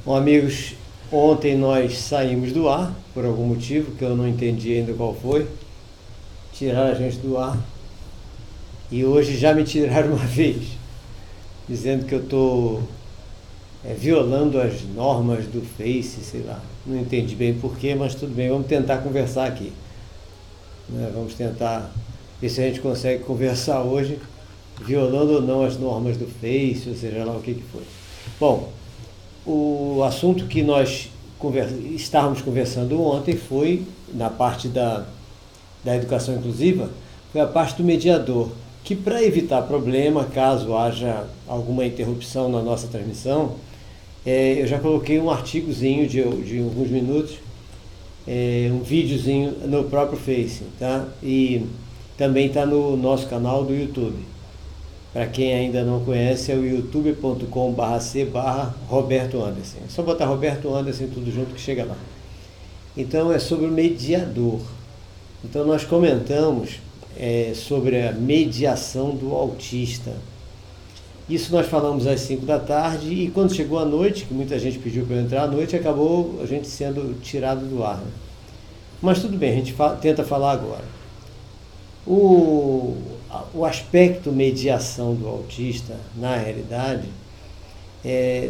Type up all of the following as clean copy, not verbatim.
Bom, amigos, ontem nós saímos do ar, por algum motivo que eu não entendi ainda qual foi. Tiraram a gente do ar. E hoje já me tiraram uma vez, dizendo que eu estou violando as normas do Face, sei lá. Não entendi bem porquê, mas tudo bem, vamos tentar conversar aqui. Vamos tentar ver se a gente consegue conversar hoje, violando ou não as normas do Face, ou seja lá o que foi. Bom, o assunto que nós estávamos conversando ontem foi, na parte da educação inclusiva, foi a parte do mediador, que para evitar problema, caso haja alguma interrupção na nossa transmissão, eu já coloquei um artigozinho de alguns minutos, um videozinho no próprio Face, tá? E também está no nosso canal do YouTube. Para quem ainda não conhece, é o youtube.com/c/Roberto Anderson. É só botar Roberto Anderson tudo junto que chega lá. Então é sobre o mediador. Então nós comentamos sobre a mediação do autista. Isso nós falamos às 5 da tarde e quando chegou a noite, que muita gente pediu para eu entrar à noite, acabou a gente sendo tirado do ar. Mas tudo bem, a gente tenta falar agora. O aspecto mediação do autista, na realidade,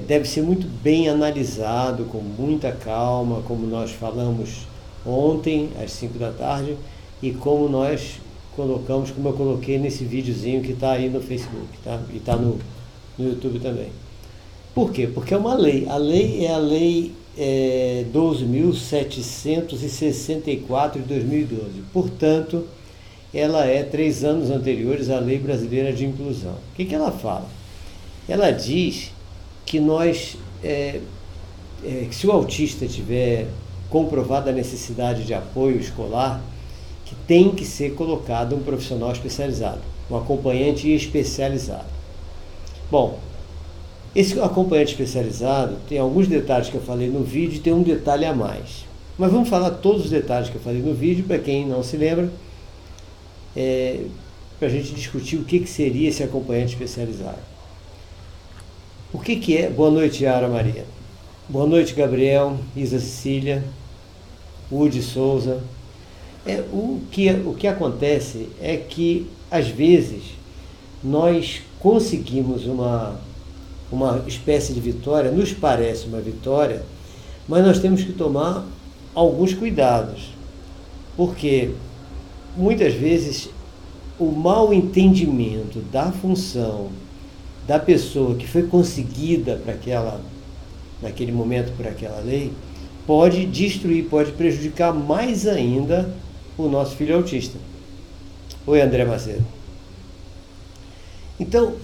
deve ser muito bem analisado, com muita calma, como nós falamos ontem, às 5 da tarde, e como nós colocamos, como eu coloquei nesse videozinho que está aí no Facebook, tá? E está no YouTube também. Por quê? Porque é uma lei. A lei é a Lei 12.764 de 2012. Portanto, ela é 3 anos anteriores à Lei Brasileira de Inclusão. O que ela fala? Ela diz que que se o autista tiver comprovada a necessidade de apoio escolar, que tem que ser colocado um profissional especializado, um acompanhante especializado. Bom, esse acompanhante especializado tem alguns detalhes que eu falei no vídeo e tem um detalhe a mais. Mas vamos falar todos os detalhes que eu falei no vídeo, para quem não se lembra, para a gente discutir o que seria esse acompanhante especializado. O que é? Boa noite, Yara Maria. Boa noite, Gabriel, Isa Cecília, Udi Souza. O que acontece é que, às vezes, nós conseguimos uma espécie de vitória, nos parece uma vitória, mas nós temos que tomar alguns cuidados, porque muitas vezes o mau entendimento da função da pessoa que foi conseguida naquele momento por aquela lei, pode destruir, pode prejudicar mais ainda o nosso filho autista. Oi, André Macedo. Então,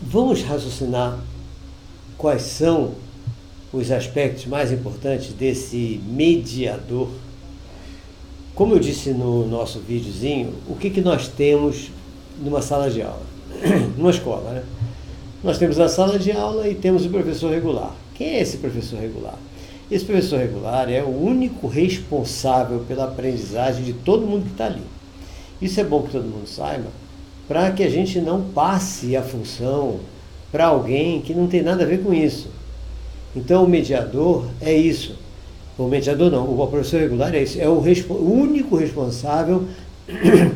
vamos raciocinar quais são os aspectos mais importantes desse mediador. Como eu disse no nosso videozinho, o que nós temos numa sala de aula? Numa escola, né? Nós temos a sala de aula e temos o professor regular. Quem é esse professor regular? Esse professor regular é o único responsável pela aprendizagem de todo mundo que está ali. Isso é bom que todo mundo saiba, para que a gente não passe a função para alguém que não tem nada a ver com isso. Então o mediador é isso. O mediador não, o professor regular é isso. É o único responsável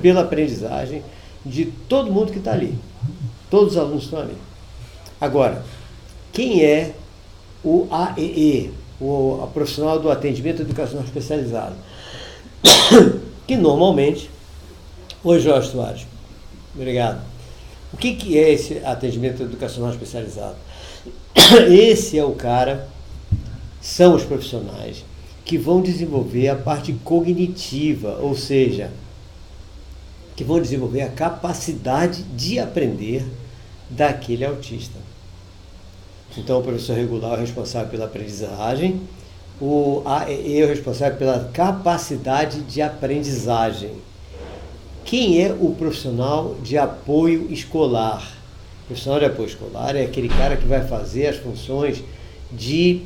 pela aprendizagem de todo mundo que está ali. Todos os alunos estão ali. Agora, quem é o AEE? O profissional do atendimento educacional especializado, que normalmente... Oi, Jorge Soares, obrigado. O que é esse atendimento educacional especializado? Esse é o cara, são os profissionais que vão desenvolver a parte cognitiva, ou seja, que vão desenvolver a capacidade de aprender daquele autista. Então, o professor regular é o responsável pela aprendizagem, o AEE é o responsável pela capacidade de aprendizagem. Quem é o profissional de apoio escolar? O profissional de apoio escolar é aquele cara que vai fazer as funções de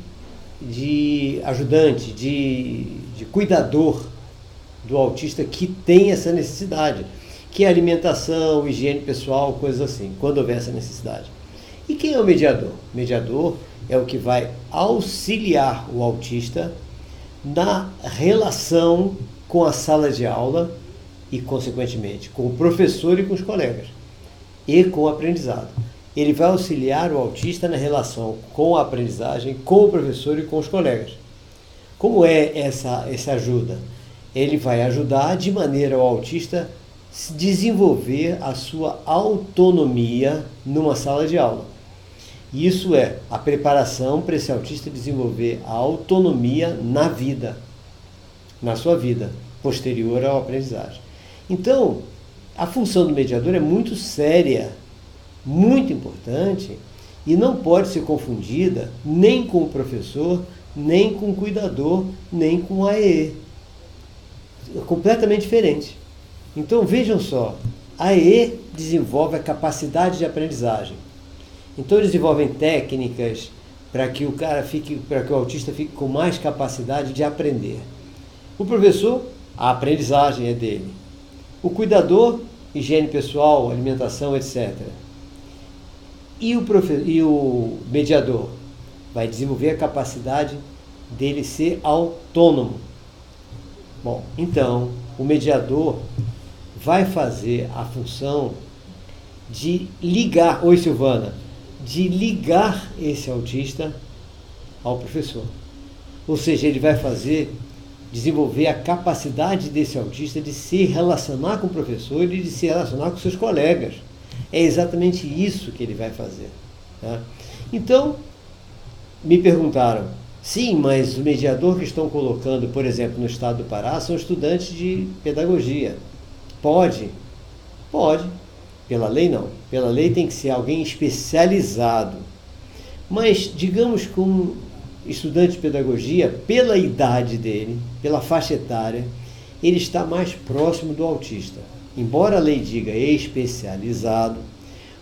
ajudante, de cuidador do autista que tem essa necessidade, que é alimentação, higiene pessoal, coisas assim, quando houver essa necessidade. E quem é o mediador? O mediador é o que vai auxiliar o autista na relação com a sala de aula e, consequentemente, com o professor e com os colegas, e com o aprendizado. Ele vai auxiliar o autista na relação com a aprendizagem, com o professor e com os colegas. Como é essa ajuda? Ele vai ajudar de maneira ao autista desenvolver a sua autonomia numa sala de aula. Isso é a preparação para esse autista desenvolver a autonomia na vida, na sua vida, posterior à aprendizagem. Então, a função do mediador é muito séria, muito importante, e não pode ser confundida nem com o professor, nem com o cuidador, nem com o AEE. É completamente diferente. Então, vejam só, a AEE desenvolve a capacidade de aprendizagem. Então, eles desenvolvem técnicas para que o autista fique com mais capacidade de aprender. O professor, a aprendizagem é dele. O cuidador, higiene pessoal, alimentação, etc. E o mediador vai desenvolver a capacidade dele ser autônomo. Bom, então, o mediador vai fazer a função de ligar, oi Silvana, de ligar esse autista ao professor. Ou seja, ele vai desenvolver a capacidade desse autista de se relacionar com o professor e de se relacionar com seus colegas. É exatamente isso que ele vai fazer. Tá? Então, me perguntaram, sim, mas o mediador que estão colocando, por exemplo, no estado do Pará, são estudantes de pedagogia. Pode? Pode. Pela lei, não. Pela lei tem que ser alguém especializado. Mas, digamos que um estudante de pedagogia, pela idade dele, pela faixa etária, ele está mais próximo do autista. Embora a lei diga especializado,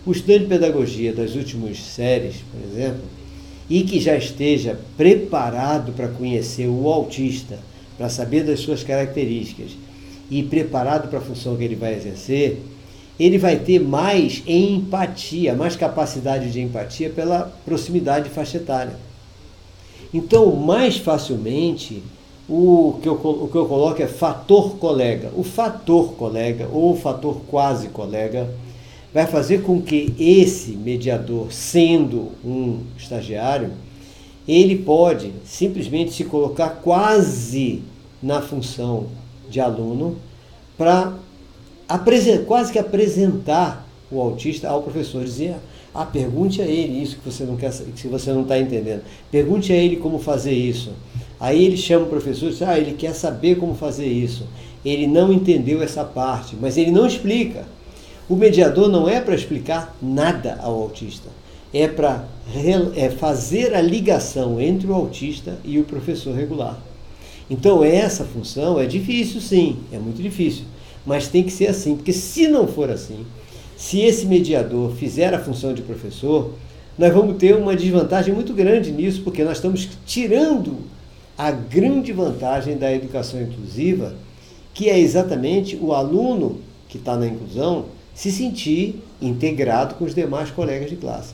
o estudante de pedagogia das últimas séries, por exemplo, e que já esteja preparado para conhecer o autista, para saber das suas características e preparado para a função que ele vai exercer, ele vai ter mais empatia, mais capacidade de empatia pela proximidade de faixa etária. Então, mais facilmente, o que eu coloco é fator colega. O fator colega ou o fator quase colega vai fazer com que esse mediador, sendo um estagiário, ele pode simplesmente se colocar quase na função de aluno para quase que apresentar o autista ao professor, dizer, pergunte a ele isso que você não quer, que você não está entendendo, pergunte a ele como fazer isso. Aí ele chama o professor e diz, ele quer saber como fazer isso, ele não entendeu essa parte, mas ele não explica. O mediador não é para explicar nada ao autista, é para fazer a ligação entre o autista e o professor regular. Então essa função é difícil, sim, é muito difícil, mas tem que ser assim, porque se não for assim, se esse mediador fizer a função de professor, nós vamos ter uma desvantagem muito grande nisso, porque nós estamos tirando a grande vantagem da educação inclusiva, que é exatamente o aluno que está na inclusão se sentir integrado com os demais colegas de classe.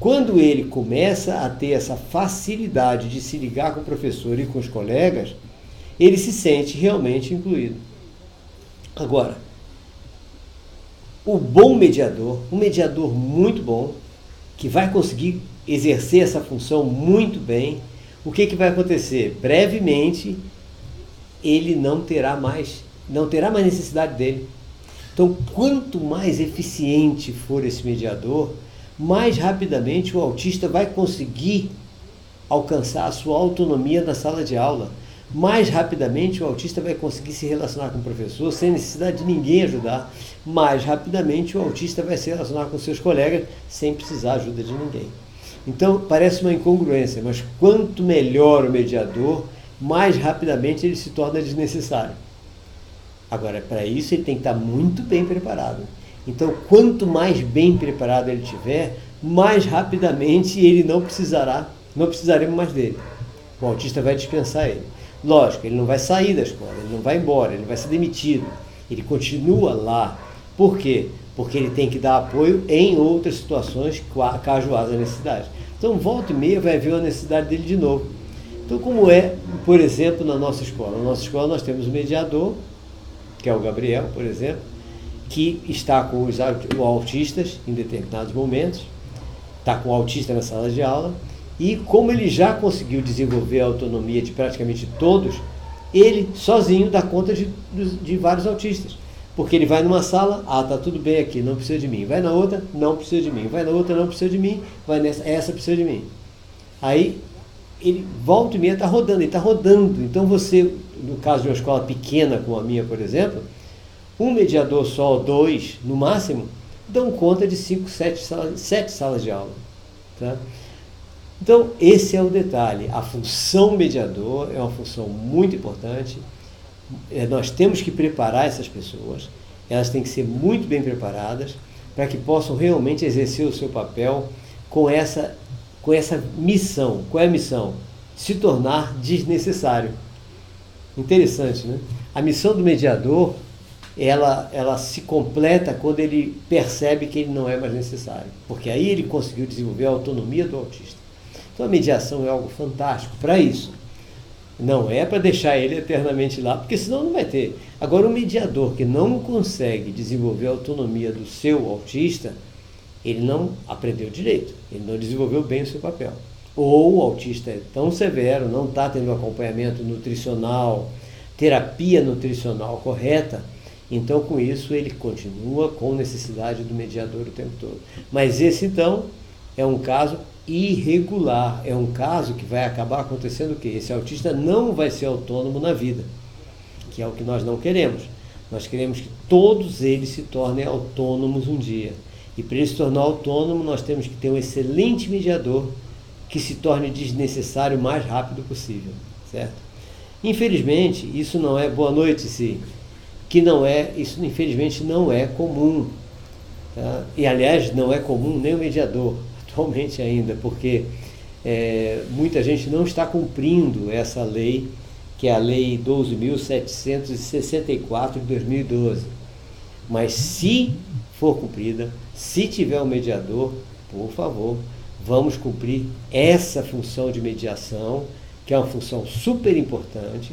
Quando ele começa a ter essa facilidade de se ligar com o professor e com os colegas, ele se sente realmente incluído. Agora, o bom mediador, um mediador muito bom, que vai conseguir exercer essa função muito bem, o que vai acontecer? Brevemente, ele não terá mais necessidade dele. Então, quanto mais eficiente for esse mediador, mais rapidamente o autista vai conseguir alcançar a sua autonomia na sala de aula. Mais rapidamente o autista vai conseguir se relacionar com o professor sem necessidade de ninguém ajudar. Mais rapidamente o autista vai se relacionar com seus colegas sem precisar da ajuda de ninguém. Então, parece uma incongruência, mas quanto melhor o mediador, mais rapidamente ele se torna desnecessário. Agora, para isso ele tem que estar muito bem preparado. Então, quanto mais bem preparado ele tiver, mais rapidamente ele não precisaremos mais dele. O autista vai dispensar ele. Lógico, ele não vai sair da escola, ele não vai embora, ele não vai ser demitido. Ele continua lá. Por quê? porque ele tem que dar apoio em outras situações, caso haja necessidade. Então, volta e meia vai haver a necessidade dele de novo. Então, como é, por exemplo, na nossa escola? Na nossa escola nós temos um mediador, que é o Gabriel, por exemplo, que está com os autistas em determinados momentos, está com o autista na sala de aula, e como ele já conseguiu desenvolver a autonomia de praticamente todos, ele sozinho dá conta de vários autistas. Porque ele vai numa sala, tá tudo bem aqui, não precisa de mim. Vai na outra, não precisa de mim. Vai na outra, não precisa de mim. Vai nessa, essa precisa de mim. Aí, ele volta e meia está rodando, ele está rodando. Então você, no caso de uma escola pequena como a minha, por exemplo, um mediador só, 2, no máximo, dão conta de 5, 7 salas de aula. Tá? Então, esse é o detalhe. A função mediador é uma função muito importante. Nós temos que preparar essas pessoas, elas têm que ser muito bem preparadas para que possam realmente exercer o seu papel com essa missão. Qual é a missão? Se tornar desnecessário. Interessante, né? A missão do mediador, ela se completa quando ele percebe que ele não é mais necessário, porque aí ele conseguiu desenvolver a autonomia do autista. Então a mediação é algo fantástico para isso. Não é para deixar ele eternamente lá, porque senão não vai ter. Agora, um mediador que não consegue desenvolver a autonomia do seu autista, ele não aprendeu direito, ele não desenvolveu bem o seu papel. Ou o autista é tão severo, não está tendo acompanhamento nutricional, terapia nutricional correta, então com isso ele continua com necessidade do mediador o tempo todo. Mas esse então é um caso irregular, é um caso que vai acabar acontecendo o quê? Esse autista não vai ser autônomo na vida, que é o que nós não queremos. Nós queremos que todos eles se tornem autônomos um dia. E para ele se tornar autônomo, nós temos que ter um excelente mediador que se torne desnecessário o mais rápido possível, certo? Infelizmente, isso não é, boa noite, sim, isso infelizmente não é comum, tá? E aliás, não é comum nem o mediador, atualmente ainda, porque muita gente não está cumprindo essa lei, que é a Lei 12.764 de 2012. Mas se for cumprida, se tiver um mediador, por favor, vamos cumprir essa função de mediação, que é uma função super importante,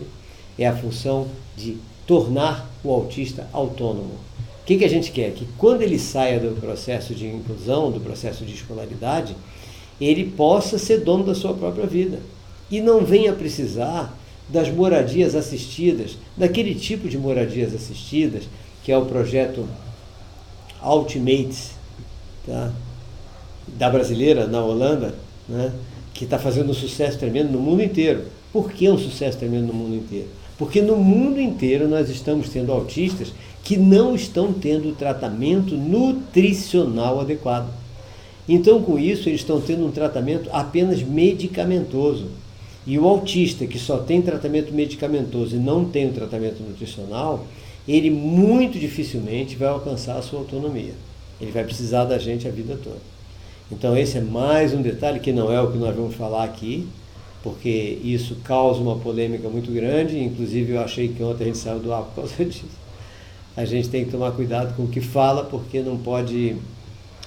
é a função de tornar o autista autônomo. O que a gente quer? Que quando ele saia do processo de inclusão, do processo de escolaridade, ele possa ser dono da sua própria vida e não venha precisar das moradias assistidas, daquele tipo de moradias assistidas, que é o projeto Ultimates, tá? Da brasileira, na Holanda, né? Que está fazendo um sucesso tremendo no mundo inteiro. Por que um sucesso tremendo no mundo inteiro? Porque no mundo inteiro nós estamos tendo autistas que não estão tendo tratamento nutricional adequado. Então, com isso, eles estão tendo um tratamento apenas medicamentoso. E o autista que só tem tratamento medicamentoso e não tem um tratamento nutricional, ele muito dificilmente vai alcançar a sua autonomia. Ele vai precisar da gente a vida toda. Então, esse é mais um detalhe que não é o que nós vamos falar aqui, porque isso causa uma polêmica muito grande. Inclusive, eu achei que ontem a gente saiu do ar por causa disso. A gente tem que tomar cuidado com o que fala, porque não pode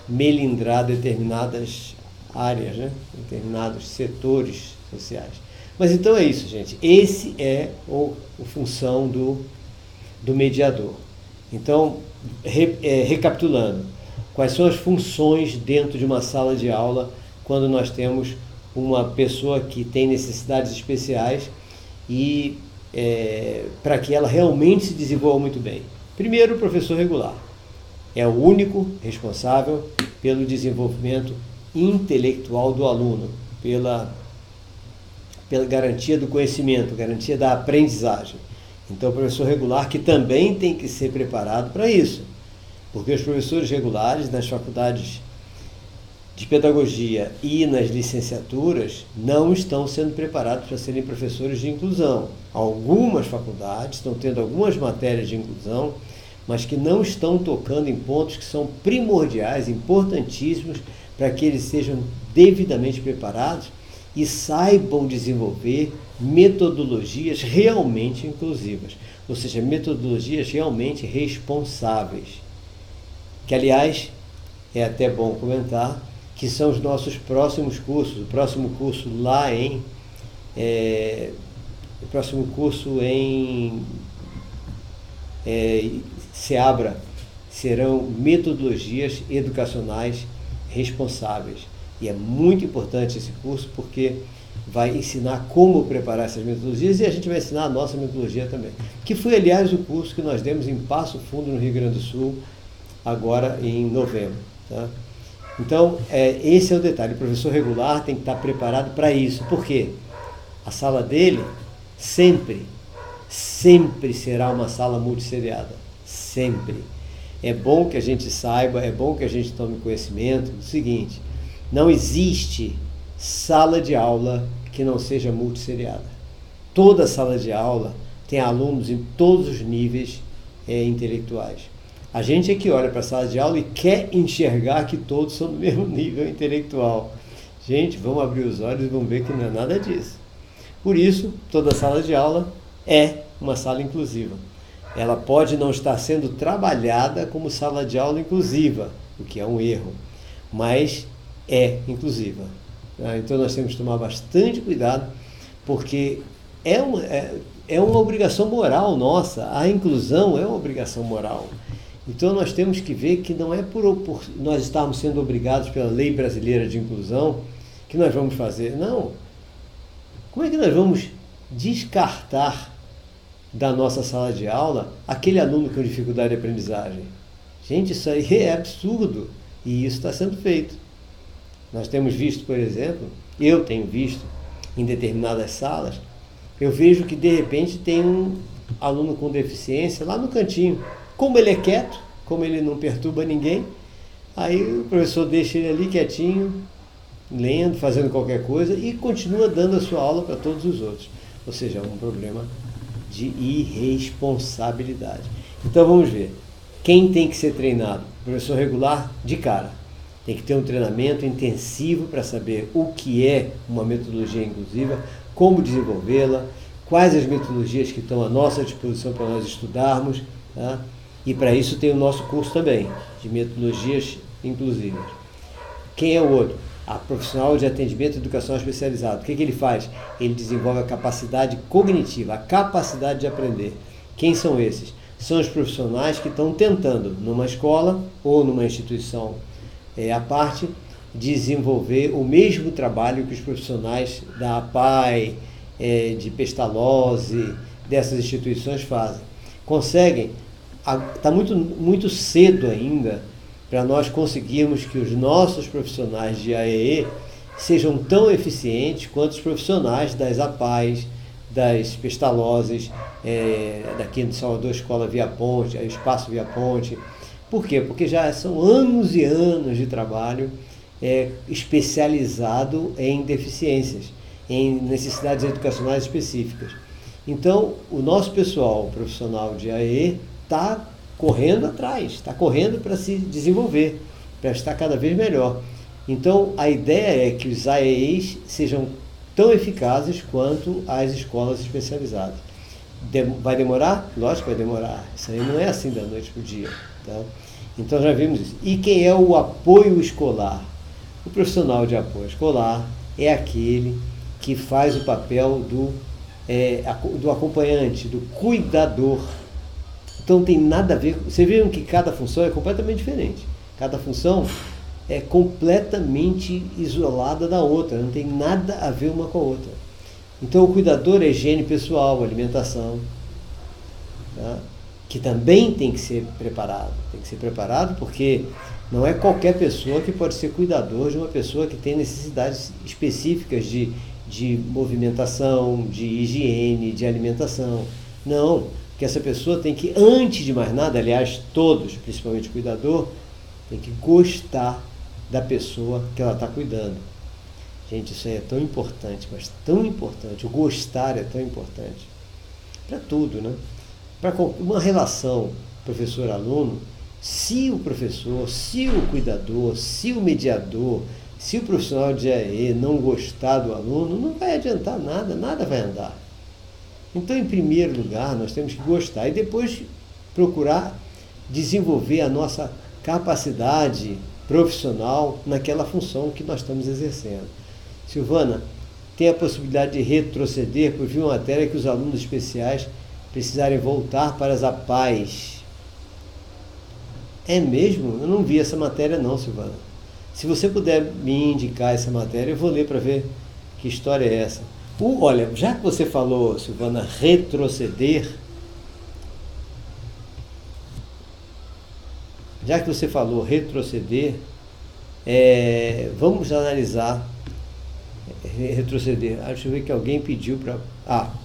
melindrar determinadas áreas, né? Determinados setores sociais. Mas então é isso, gente. Esse é a função do mediador. Então, recapitulando, quais são as funções dentro de uma sala de aula quando nós temos uma pessoa que tem necessidades especiais e para que ela realmente se desenvolva muito bem? Primeiro, o professor regular. É o único responsável pelo desenvolvimento intelectual do aluno, pela garantia do conhecimento, garantia da aprendizagem. Então, o professor regular que também tem que ser preparado para isso, porque os professores regulares nas faculdades de pedagogia e nas licenciaturas não estão sendo preparados para serem professores de inclusão. Algumas faculdades estão tendo algumas matérias de inclusão, mas que não estão tocando em pontos que são primordiais, importantíssimos, para que eles sejam devidamente preparados e saibam desenvolver metodologias realmente inclusivas, ou seja, metodologias realmente responsáveis. que aliás é até bom comentar, que são os nossos próximos cursos. O próximo curso lá em Seabra serão metodologias educacionais responsáveis. E é muito importante esse curso porque vai ensinar como preparar essas metodologias e a gente vai ensinar a nossa metodologia também. Que foi, aliás, o curso que nós demos em Passo Fundo, no Rio Grande do Sul, agora em novembro. Tá? Então, esse é o detalhe. O professor regular tem que estar preparado para isso. Por quê? A sala dele sempre será uma sala multisseriada. Sempre. É bom que a gente saiba, é bom que a gente tome conhecimento do seguinte: não existe sala de aula que não seja multisseriada. Toda sala de aula tem alunos em todos os níveis intelectuais. A gente é que olha para a sala de aula e quer enxergar que todos são do mesmo nível intelectual. Gente, vamos abrir os olhos e vamos ver que não é nada disso. Por isso, toda sala de aula é uma sala inclusiva. Ela pode não estar sendo trabalhada como sala de aula inclusiva, o que é um erro, mas é inclusiva. Então nós temos que tomar bastante cuidado, porque é uma obrigação moral nossa. A inclusão é uma obrigação moral. Então nós temos que ver que não é por nós estarmos sendo obrigados pela lei brasileira de inclusão que nós vamos fazer. Não. Como é que nós vamos descartar da nossa sala de aula aquele aluno com dificuldade de aprendizagem? Gente, isso aí é absurdo e isso está sendo feito. Nós temos visto, por exemplo, eu tenho visto em determinadas salas, eu vejo que de repente tem um aluno com deficiência lá no cantinho. Como ele é quieto, como ele não perturba ninguém, aí o professor deixa ele ali quietinho, lendo, fazendo qualquer coisa e continua dando a sua aula para todos os outros. Ou seja, é um problema de irresponsabilidade. Então vamos ver. Quem tem que ser treinado? O professor regular, de cara. Tem que ter um treinamento intensivo para saber o que é uma metodologia inclusiva, como desenvolvê-la, quais as metodologias que estão à nossa disposição para nós estudarmos, tá? E para isso tem o nosso curso também, de metodologias inclusivas. Quem é o outro? A profissional de atendimento e educação especializado. O que ele faz? Ele desenvolve a capacidade cognitiva, a capacidade de aprender. Quem são esses? São os profissionais que estão tentando, numa escola ou numa instituição à parte, desenvolver o mesmo trabalho que os profissionais da APAE, de Pestalozzi, dessas instituições fazem. Conseguem. Está muito cedo ainda para nós conseguirmos que os nossos profissionais de AEE sejam tão eficientes quanto os profissionais das APAES, das Pestalozzis, daqui de Salvador, Escola Via Ponte, Espaço Via Ponte. Por quê? Porque já são anos e anos de trabalho especializado em deficiências, em necessidades educacionais específicas. Então, o nosso pessoal profissional de AEE está correndo atrás, está correndo para se desenvolver, para estar cada vez melhor. Então, a ideia é que os AEEs sejam tão eficazes quanto as escolas especializadas. Vai demorar? Lógico que vai demorar. Isso aí não é assim da noite para o dia. Tá? Então, já vimos isso. E quem é o apoio escolar? O profissional de apoio escolar é aquele que faz o papel do acompanhante, do cuidador. Então tem nada a ver, vocês viram que cada função é completamente diferente. Cada função é completamente isolada da outra, não tem nada a ver uma com a outra. Então o cuidador é higiene pessoal, alimentação, tá? Que também tem que ser preparado. Tem que ser preparado porque não é qualquer pessoa que pode ser cuidador de uma pessoa que tem necessidades específicas de movimentação, de higiene, de alimentação. Não, porque essa pessoa tem que, antes de mais nada, aliás, todos, principalmente o cuidador, tem que gostar da pessoa que ela está cuidando. Gente, isso aí é tão importante, mas tão importante. O gostar é tão importante. Para tudo, né? Para uma relação professor-aluno, se o professor, se o cuidador, se o mediador, se o profissional de AE não gostar do aluno, não vai adiantar nada, nada vai andar. Então, em primeiro lugar, nós temos que gostar e depois procurar desenvolver a nossa capacidade profissional naquela função que nós estamos exercendo. Silvana, tem a possibilidade de retroceder, por vi uma matéria que os alunos especiais precisarem voltar para as APAES. É mesmo? Eu não vi essa matéria não, Silvana. Se você puder me indicar essa matéria, eu vou ler para ver que história é essa. Olha, já que você falou, Silvana, retroceder, vamos analisar retroceder. Deixa eu ver que alguém pediu para...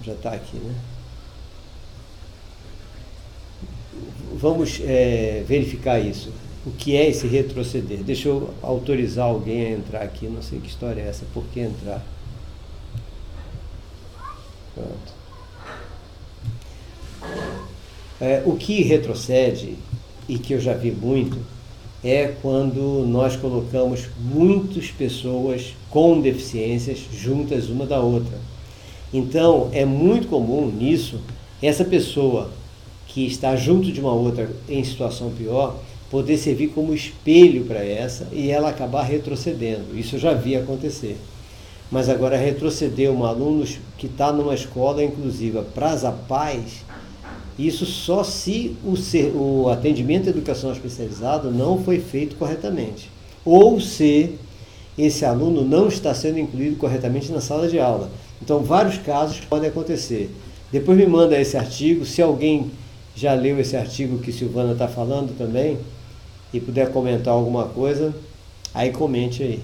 já está aqui, né? Vamos verificar isso. O que é esse retroceder? Deixa eu autorizar alguém a entrar aqui. Não sei que história é essa. Por que entrar? Pronto. O que retrocede, e que eu já vi muito, é quando nós colocamos muitas pessoas com deficiências juntas uma da outra. Então, é muito comum nisso, essa pessoa que está junto de uma outra em situação pior, poder servir como espelho para essa e ela acabar retrocedendo. Isso eu já vi acontecer. Mas agora retroceder um aluno que está numa escola inclusiva para as APAES, isso só se o atendimento educacional especializado não foi feito corretamente. Ou se esse aluno não está sendo incluído corretamente na sala de aula. Então, vários casos podem acontecer. Depois me manda esse artigo, se alguém já leu esse artigo que Silvana está falando também, e puder comentar alguma coisa, aí comente aí.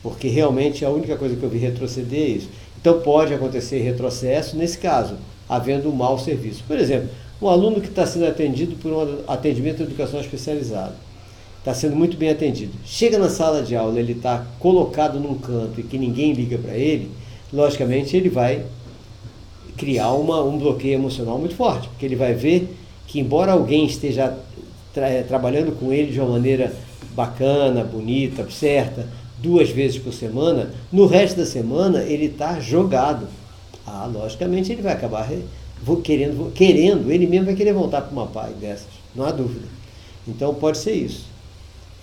Porque realmente a única coisa que eu vi retroceder é isso. Então pode acontecer retrocesso nesse caso, havendo um mau serviço. Por exemplo, um aluno que está sendo atendido por um atendimento educacional especializado, está sendo muito bem atendido. Chega na sala de aula, ele está colocado num canto e que ninguém liga para ele, logicamente ele vai criar um bloqueio emocional muito forte, porque ele vai ver que, embora alguém esteja trabalhando com ele de uma maneira bacana, bonita, certa, 2 vezes por semana, no resto da semana ele está jogado. Logicamente ele vai acabar querendo, ele mesmo vai querer voltar para uma APAE dessas, não há dúvida. Então pode ser isso.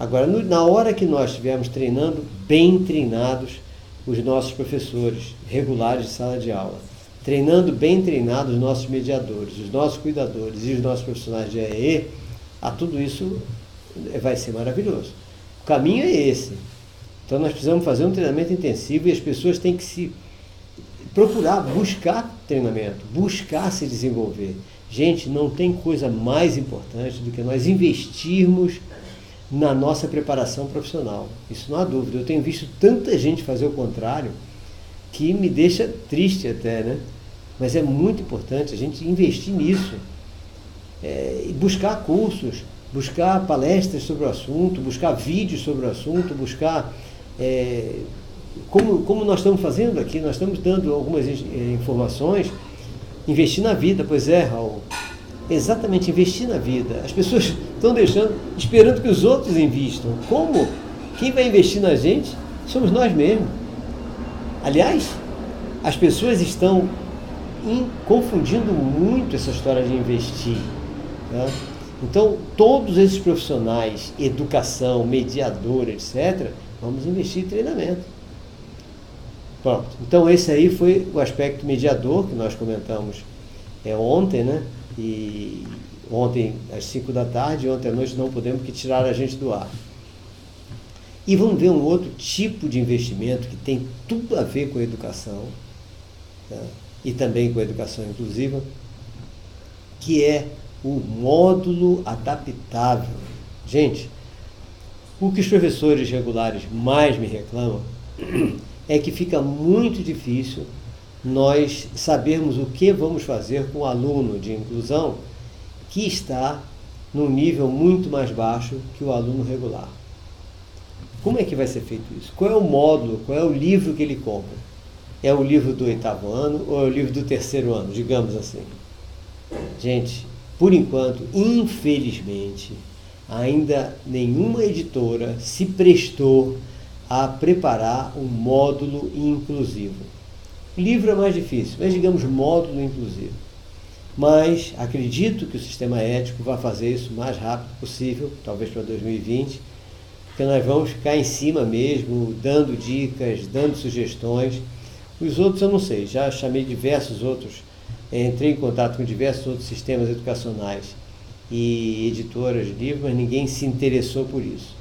Agora, na hora que nós estivermos treinando, bem treinados, os nossos professores regulares de sala de aula, treinando bem treinados os nossos mediadores, os nossos cuidadores e os nossos profissionais de AEE, tudo isso vai ser maravilhoso. O caminho é esse. Então nós precisamos fazer um treinamento intensivo e as pessoas têm que se procurar, buscar treinamento, buscar se desenvolver. Gente, não tem coisa mais importante do que nós investirmos na nossa preparação profissional. Isso não há dúvida. Eu tenho visto tanta gente fazer o contrário que me deixa triste até, né? Mas é muito importante a gente investir nisso. E buscar cursos, buscar palestras sobre o assunto, buscar vídeos sobre o assunto, buscar... como nós estamos fazendo aqui, nós estamos dando algumas informações, investir na vida. Pois é, Raul, exatamente, investir na vida. As pessoas estão esperando que os outros investam. Como? Quem vai investir na gente somos nós mesmos. Aliás, as pessoas estão confundindo muito essa história de investir, né? Então, todos esses profissionais, educação, mediador, etc., vamos investir em treinamento. Pronto. Então, esse aí foi o aspecto mediador que nós comentamos ontem, né? E ontem às 5 da tarde, ontem à noite não podemos que tirar a gente do ar. E vamos ver um outro tipo de investimento que tem tudo a ver com a educação, né? E também com a educação inclusiva, que é o módulo adaptável. Gente, o que os professores regulares mais me reclamam é que fica muito difícil nós sabermos o que vamos fazer com o aluno de inclusão que está num nível muito mais baixo que o aluno regular. Como é que vai ser feito isso? Qual é o módulo, qual é o livro que ele compra? É o livro do 8º ano ou é o livro do 3º ano, digamos assim? Gente, por enquanto, infelizmente, ainda nenhuma editora se prestou a preparar um módulo inclusivo. Livro é mais difícil, mas digamos módulo inclusivo. Mas acredito que o sistema ético vai fazer isso o mais rápido possível, talvez para 2020, porque nós vamos ficar em cima mesmo, dando dicas, dando sugestões. Os outros eu não sei, já chamei diversos outros, entrei em contato com diversos outros sistemas educacionais e editoras de livros, mas ninguém se interessou por isso.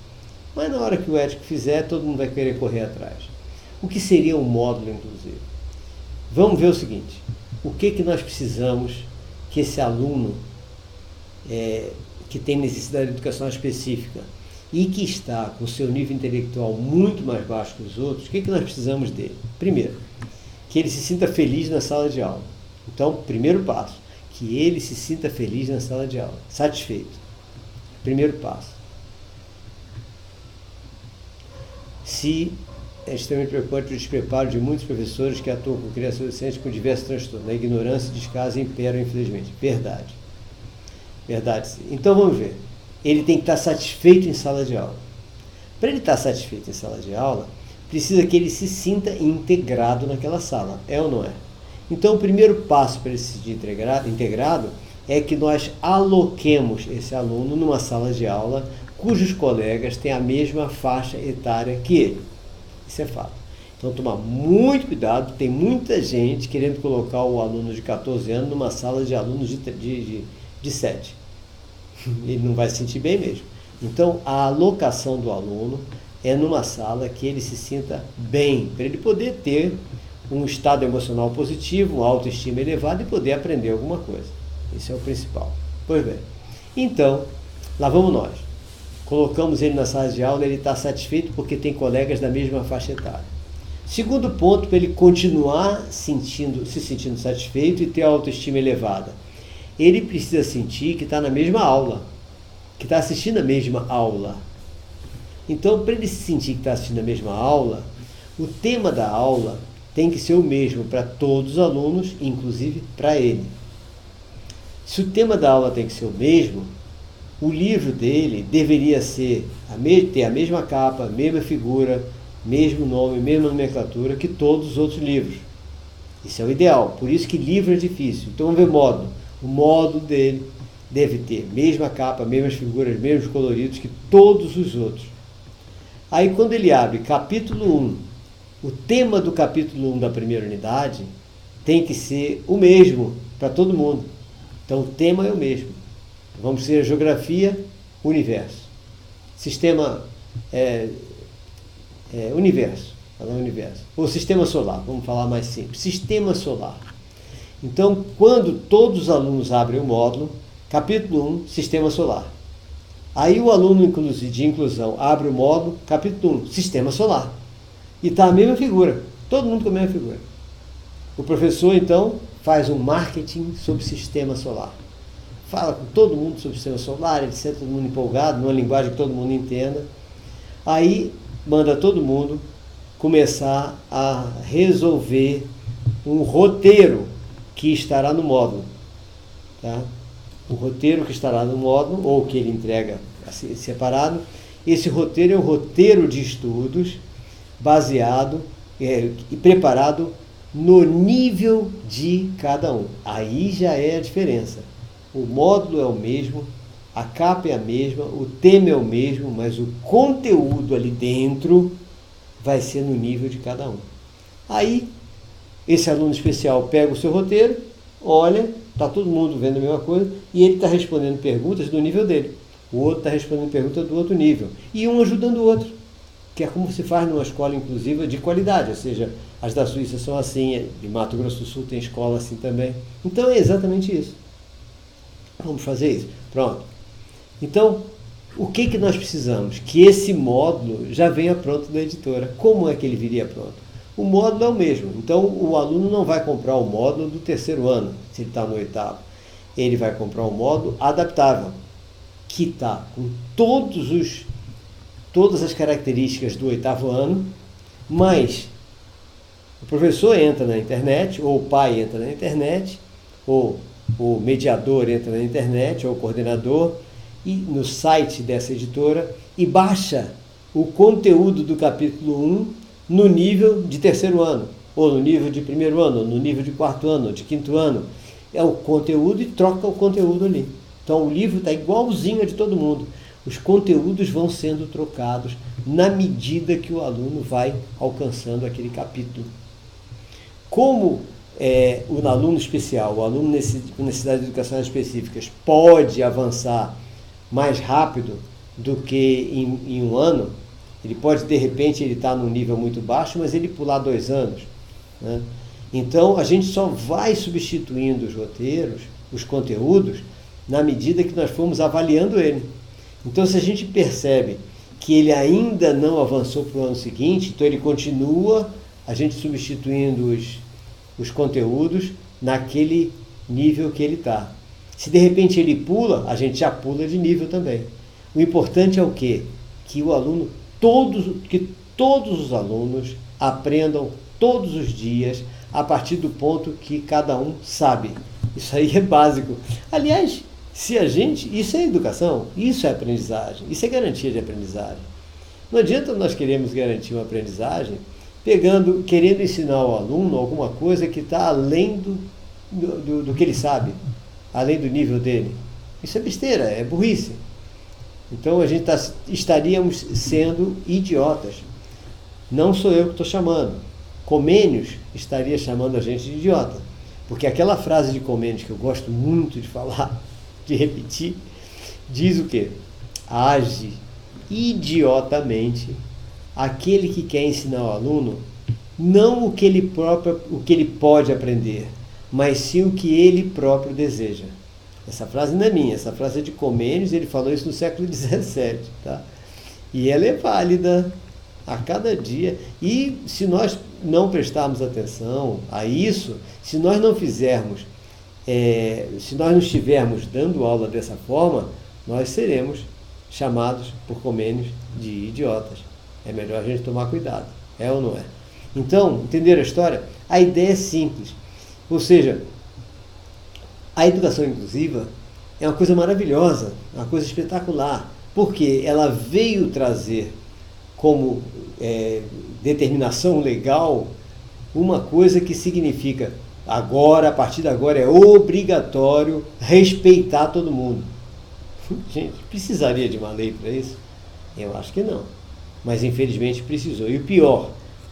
Mas na hora que o ético fizer, todo mundo vai querer correr atrás. O que seria um módulo, inclusive? Vamos ver o seguinte, o que nós precisamos que esse aluno que tem necessidade educacional específica e que está com o seu nível intelectual muito mais baixo que os outros, o que nós precisamos dele? Primeiro, que ele se sinta feliz na sala de aula. Então, primeiro passo, que ele se sinta feliz na sala de aula, satisfeito. Primeiro passo. Se é extremamente preocupante o despreparo de muitos professores que atuam com crianças e adolescentes com diversos transtornos. A ignorância e descaso imperam, infelizmente. Verdade. Verdade, sim. Então, vamos ver. Ele tem que estar satisfeito em sala de aula. Para ele estar satisfeito em sala de aula, precisa que ele se sinta integrado naquela sala. É ou não é? Então, o primeiro passo para ele se sentir integrado é que nós aloquemos esse aluno numa sala de aula cujos colegas têm a mesma faixa etária que ele. Isso é fato. Então, tomar muito cuidado, tem muita gente querendo colocar o aluno de 14 anos numa sala de alunos de 7. Ele não vai se sentir bem mesmo. Então, a alocação do aluno é numa sala que ele se sinta bem, para ele poder ter um estado emocional positivo, uma autoestima elevada e poder aprender alguma coisa. Isso é o principal. Pois bem, então, lá vamos nós. Colocamos ele na sala de aula, ele está satisfeito porque tem colegas da mesma faixa etária. Segundo ponto, para ele continuar se sentindo satisfeito e ter a autoestima elevada. Ele precisa sentir que está na mesma aula, que está assistindo a mesma aula. Então, para ele se sentir que está assistindo a mesma aula, o tema da aula tem que ser o mesmo para todos os alunos, inclusive para ele. Se o tema da aula tem que ser o mesmo, o livro dele deveria ter a mesma capa, a mesma figura, mesmo nome, mesma nomenclatura que todos os outros livros. Isso é o ideal, por isso que livro é difícil. Então vamos ver módulo. O módulo dele deve ter mesma capa, mesmas figuras, mesmos coloridos que todos os outros. Aí quando ele abre capítulo 1, o tema do capítulo 1 da primeira unidade tem que ser o mesmo para todo mundo. Então o tema é o mesmo. Vamos ser geografia, universo. Sistema universo. Falar universo. Ou sistema solar, vamos falar mais simples. Sistema solar. Então, quando todos os alunos abrem o módulo, capítulo 1, sistema solar. Aí o aluno de inclusão abre o módulo, capítulo 1, sistema solar. E está a mesma figura, todo mundo com a mesma figura. O professor, então, faz um marketing sobre sistema solar. Fala com todo mundo sobre o sistema solar, etc., todo mundo empolgado, numa linguagem que todo mundo entenda. Aí manda todo mundo começar a resolver um roteiro que estará no módulo. Tá? O roteiro que estará no módulo, ou que ele entrega assim, separado, esse roteiro é um roteiro de estudos baseado e preparado no nível de cada um. Aí já é a diferença. O módulo é o mesmo, a capa é a mesma, o tema é o mesmo, mas o conteúdo ali dentro vai ser no nível de cada um. Aí, esse aluno especial pega o seu roteiro, olha, está todo mundo vendo a mesma coisa, e ele está respondendo perguntas do nível dele. O outro está respondendo perguntas do outro nível. E um ajudando o outro, que é como se faz numa escola inclusiva de qualidade, ou seja, as da Suíça são assim, de Mato Grosso do Sul tem escola assim também. Então é exatamente isso. Vamos fazer isso? Pronto. Então, o que nós precisamos? Que esse módulo já venha pronto da editora. Como é que ele viria pronto? O módulo é o mesmo. Então, o aluno não vai comprar o módulo do terceiro ano, se ele está no 8º. Ele vai comprar um módulo adaptável, que está com todas as características do 8º ano, mas o professor entra na internet, ou o pai entra na internet, ou o mediador entra na internet, ou o coordenador, e no site dessa editora, e baixa o conteúdo do capítulo 1 no nível de terceiro ano, ou no nível de primeiro ano, ou no nível de quarto ano, ou de quinto ano. é o conteúdo e troca o conteúdo ali. Então o livro está igualzinho a de todo mundo. Os conteúdos vão sendo trocados na medida que o aluno vai alcançando aquele capítulo. Como o aluno especial, o aluno com necessidades educacionais específicas, pode avançar mais rápido do que em um ano, ele pode, de repente, ele está num nível muito baixo, mas ele pular 2 anos. Né? Então, a gente só vai substituindo os roteiros, os conteúdos, na medida que nós formos avaliando ele. Então, se a gente percebe que ele ainda não avançou para o ano seguinte, então ele continua, a gente substituindo os conteúdos naquele nível que ele está. Se de repente ele pula, a gente já pula de nível também. O importante é o quê? Que o aluno, que todos os alunos aprendam todos os dias a partir do ponto que cada um sabe. Isso aí é básico. Aliás, isso é educação, isso é aprendizagem, isso é garantia de aprendizagem. Não adianta nós queremos garantir uma aprendizagem querendo ensinar ao aluno alguma coisa que está além do que ele sabe, além do nível dele. Isso é besteira, é burrice. Então a gente estaríamos sendo idiotas. Não sou eu que estou chamando. Comênios estaria chamando a gente de idiota. Porque aquela frase de Comênios que eu gosto muito de falar, de repetir, diz o quê? Age idiotamente aquele que quer ensinar ao aluno não o que ele pode aprender, mas sim o que ele próprio deseja. Essa frase não é minha, essa frase é de Comênios, ele falou isso no século XVII, tá? E ela é válida a cada dia. E se nós não prestarmos atenção a isso, se nós não fizermos, se nós não estivermos dando aula dessa forma, nós seremos chamados por Comênios de idiotas. É melhor a gente tomar cuidado, é ou não é? Então, entenderam a história? A ideia é simples, ou seja, a educação inclusiva é uma coisa maravilhosa, uma coisa espetacular, porque ela veio trazer como determinação legal uma coisa que significa agora, a partir de agora, é obrigatório respeitar todo mundo. Gente, precisaria de uma lei para isso? Eu acho que não. Mas infelizmente precisou. E o pior,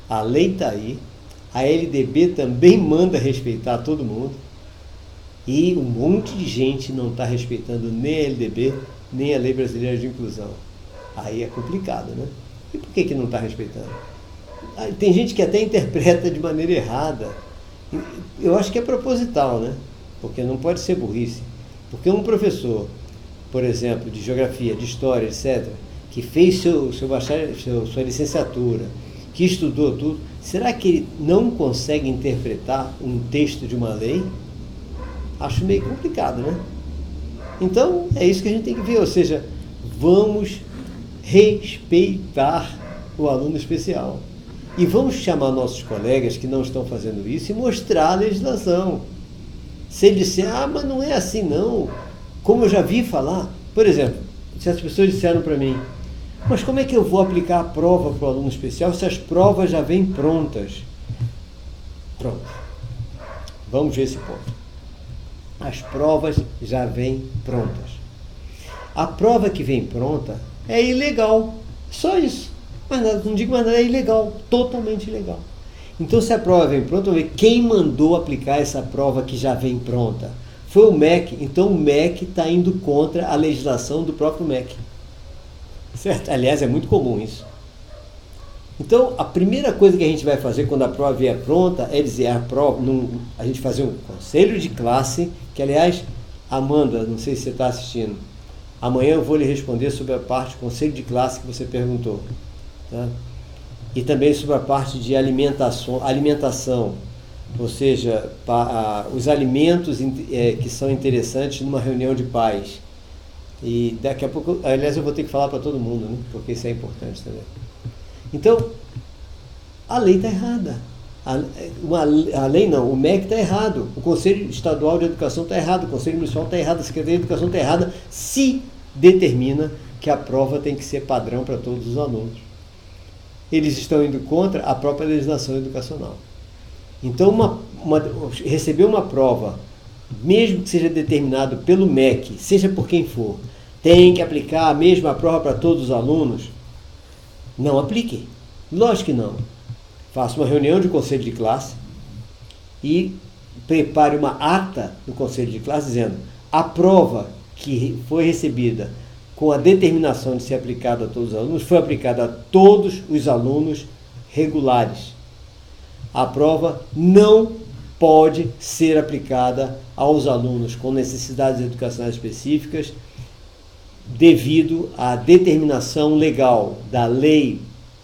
a lei está aí, a LDB também manda respeitar todo mundo, e um monte de gente não está respeitando nem a LDB, nem a Lei Brasileira de Inclusão. Aí é complicado, né? E por que não está respeitando? Tem gente que até interpreta de maneira errada. Eu acho que é proposital, né? Porque não pode ser burrice. Porque um professor, por exemplo, de geografia, de história, etc., que fez sua licenciatura, que estudou tudo, será que ele não consegue interpretar um texto de uma lei? Acho meio complicado, né? Então, é isso que a gente tem que ver, ou seja, vamos respeitar o aluno especial. E vamos chamar nossos colegas que não estão fazendo isso e mostrar a legislação. Se ele disser, mas não é assim não, como eu já vi falar, por exemplo, certas pessoas disseram para mim, mas como é que eu vou aplicar a prova para o aluno especial se as provas já vêm prontas? Pronto. Vamos ver esse ponto. As provas já vêm prontas. A prova que vem pronta é ilegal. Só isso. Mas nada, não digo mais nada, é ilegal. Totalmente ilegal. Então, se a prova vem pronta, vamos ver quem mandou aplicar essa prova que já vem pronta. Foi o MEC. Então, o MEC está indo contra a legislação do próprio MEC. Certo? Aliás, é muito comum isso. Então, a primeira coisa que a gente vai fazer quando a prova vier pronta é dizer a gente fazer um conselho de classe, que, aliás, Amanda, não sei se você está assistindo, amanhã eu vou lhe responder sobre a parte conselho de classe que você perguntou. Tá? E também sobre a parte de alimentação, ou seja, os alimentos que são interessantes numa reunião de pais. E daqui a pouco, aliás, eu vou ter que falar para todo mundo, né? Porque isso é importante também. Então, a lei está errada. A lei não, o MEC está errado, o Conselho Estadual de Educação está errado, o Conselho Municipal está errado, a Secretaria de Educação está errada, se determina que a prova tem que ser padrão para todos os alunos. Eles estão indo contra a própria legislação educacional. Então, receber uma prova mesmo que seja determinado pelo MEC, seja por quem for, tem que aplicar a mesma prova para todos os alunos, não aplique. Lógico que não. Faça uma reunião de conselho de classe e prepare uma ata do conselho de classe dizendo: a prova que foi recebida com a determinação de ser aplicada a todos os alunos foi aplicada a todos os alunos regulares. A prova não pode ser aplicada aos alunos com necessidades educacionais específicas devido à determinação legal da lei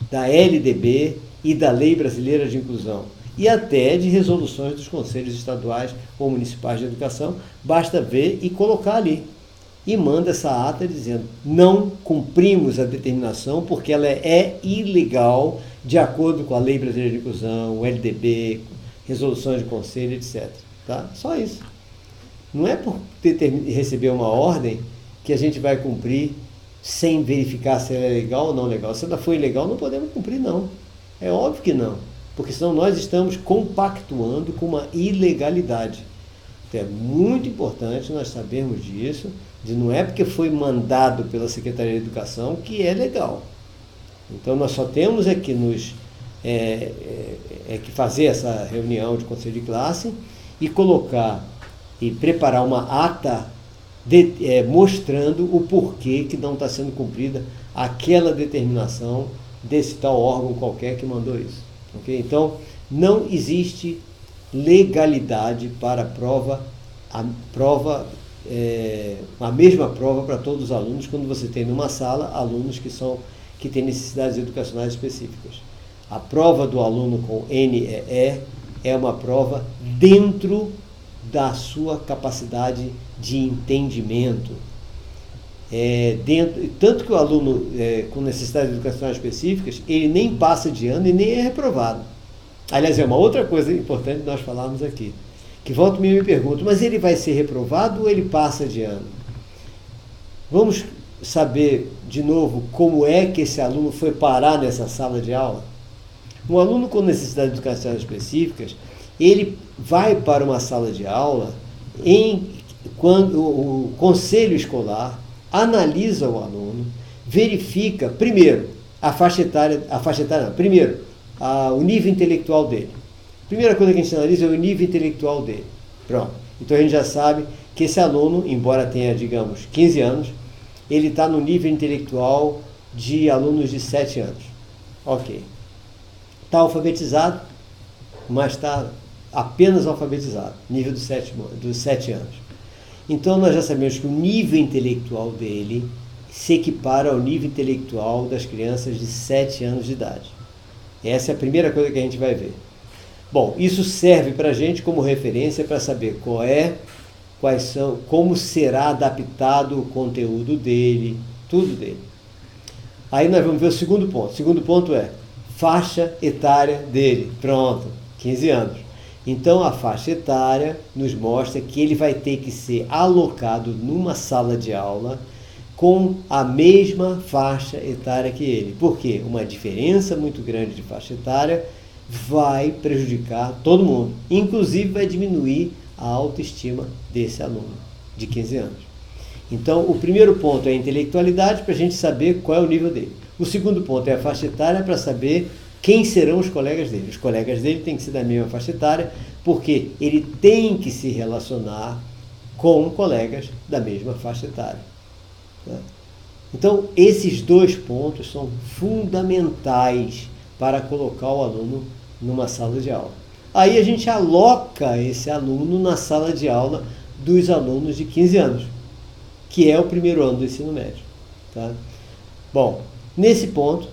da LDB e da Lei Brasileira de Inclusão, e até de resoluções dos conselhos estaduais ou municipais de educação. Basta ver e colocar ali. E manda essa ata dizendo: não cumprimos a determinação porque ela é ilegal de acordo com a Lei Brasileira de Inclusão, o LDB, resoluções de conselho, etc. Tá? Só isso. Não é por receber uma ordem que a gente vai cumprir sem verificar se ela é legal ou não legal. Se ela for ilegal, não podemos cumprir, não. É óbvio que não, porque senão nós estamos compactuando com uma ilegalidade. Então é muito importante nós sabermos disso, de não é porque foi mandado pela Secretaria de Educação que é legal. Então nós só temos que que fazer essa reunião de conselho de classe e colocar e preparar uma ata mostrando o porquê que não está sendo cumprida aquela determinação desse tal órgão qualquer que mandou isso. Okay? Então, não existe legalidade para a mesma prova para todos os alunos, quando você tem numa sala alunos que têm necessidades educacionais específicas. A prova do aluno com NEE é uma prova dentro da sua capacidade de entendimento. Tanto que o aluno com necessidades educacionais específicas, ele nem passa de ano e nem é reprovado. Aliás, é uma outra coisa importante nós falarmos aqui, que volta e meia me pergunto: mas ele vai ser reprovado ou ele passa de ano? Vamos saber de novo como é que esse aluno foi parar nessa sala de aula? Um aluno com necessidades educacionais específicas, ele vai para uma sala de aula quando o conselho escolar analisa o aluno, verifica primeiro o nível intelectual dele. Primeira coisa que a gente analisa é o nível intelectual dele. Pronto. Então a gente já sabe que esse aluno, embora tenha, digamos, 15 anos, ele está no nível intelectual de alunos de 7 anos. Ok. Está alfabetizado, mas está apenas alfabetizado, nível dos 7 anos. Então nós já sabemos que o nível intelectual dele se equipara ao nível intelectual das crianças de 7 anos de idade. Essa é a primeira coisa que a gente vai ver. Bom, isso serve para a gente como referência para saber como será adaptado o conteúdo dele, tudo dele. Aí nós vamos ver o segundo ponto. O segundo ponto é faixa etária dele. Pronto, 15 anos. Então a faixa etária nos mostra que ele vai ter que ser alocado numa sala de aula com a mesma faixa etária que ele. Por quê? Uma diferença muito grande de faixa etária vai prejudicar todo mundo. Inclusive vai diminuir a autoestima desse aluno de 15 anos. Então o primeiro ponto é a intelectualidade, para a gente saber qual é o nível dele. O segundo ponto é a faixa etária, para saber quem serão os colegas dele. Os colegas dele têm que ser da mesma faixa etária, porque ele tem que se relacionar com colegas da mesma faixa etária. Tá? Então, esses dois pontos são fundamentais para colocar o aluno numa sala de aula. Aí a gente aloca esse aluno na sala de aula dos alunos de 15 anos, que é o primeiro ano do ensino médio. Tá? Bom, nesse ponto,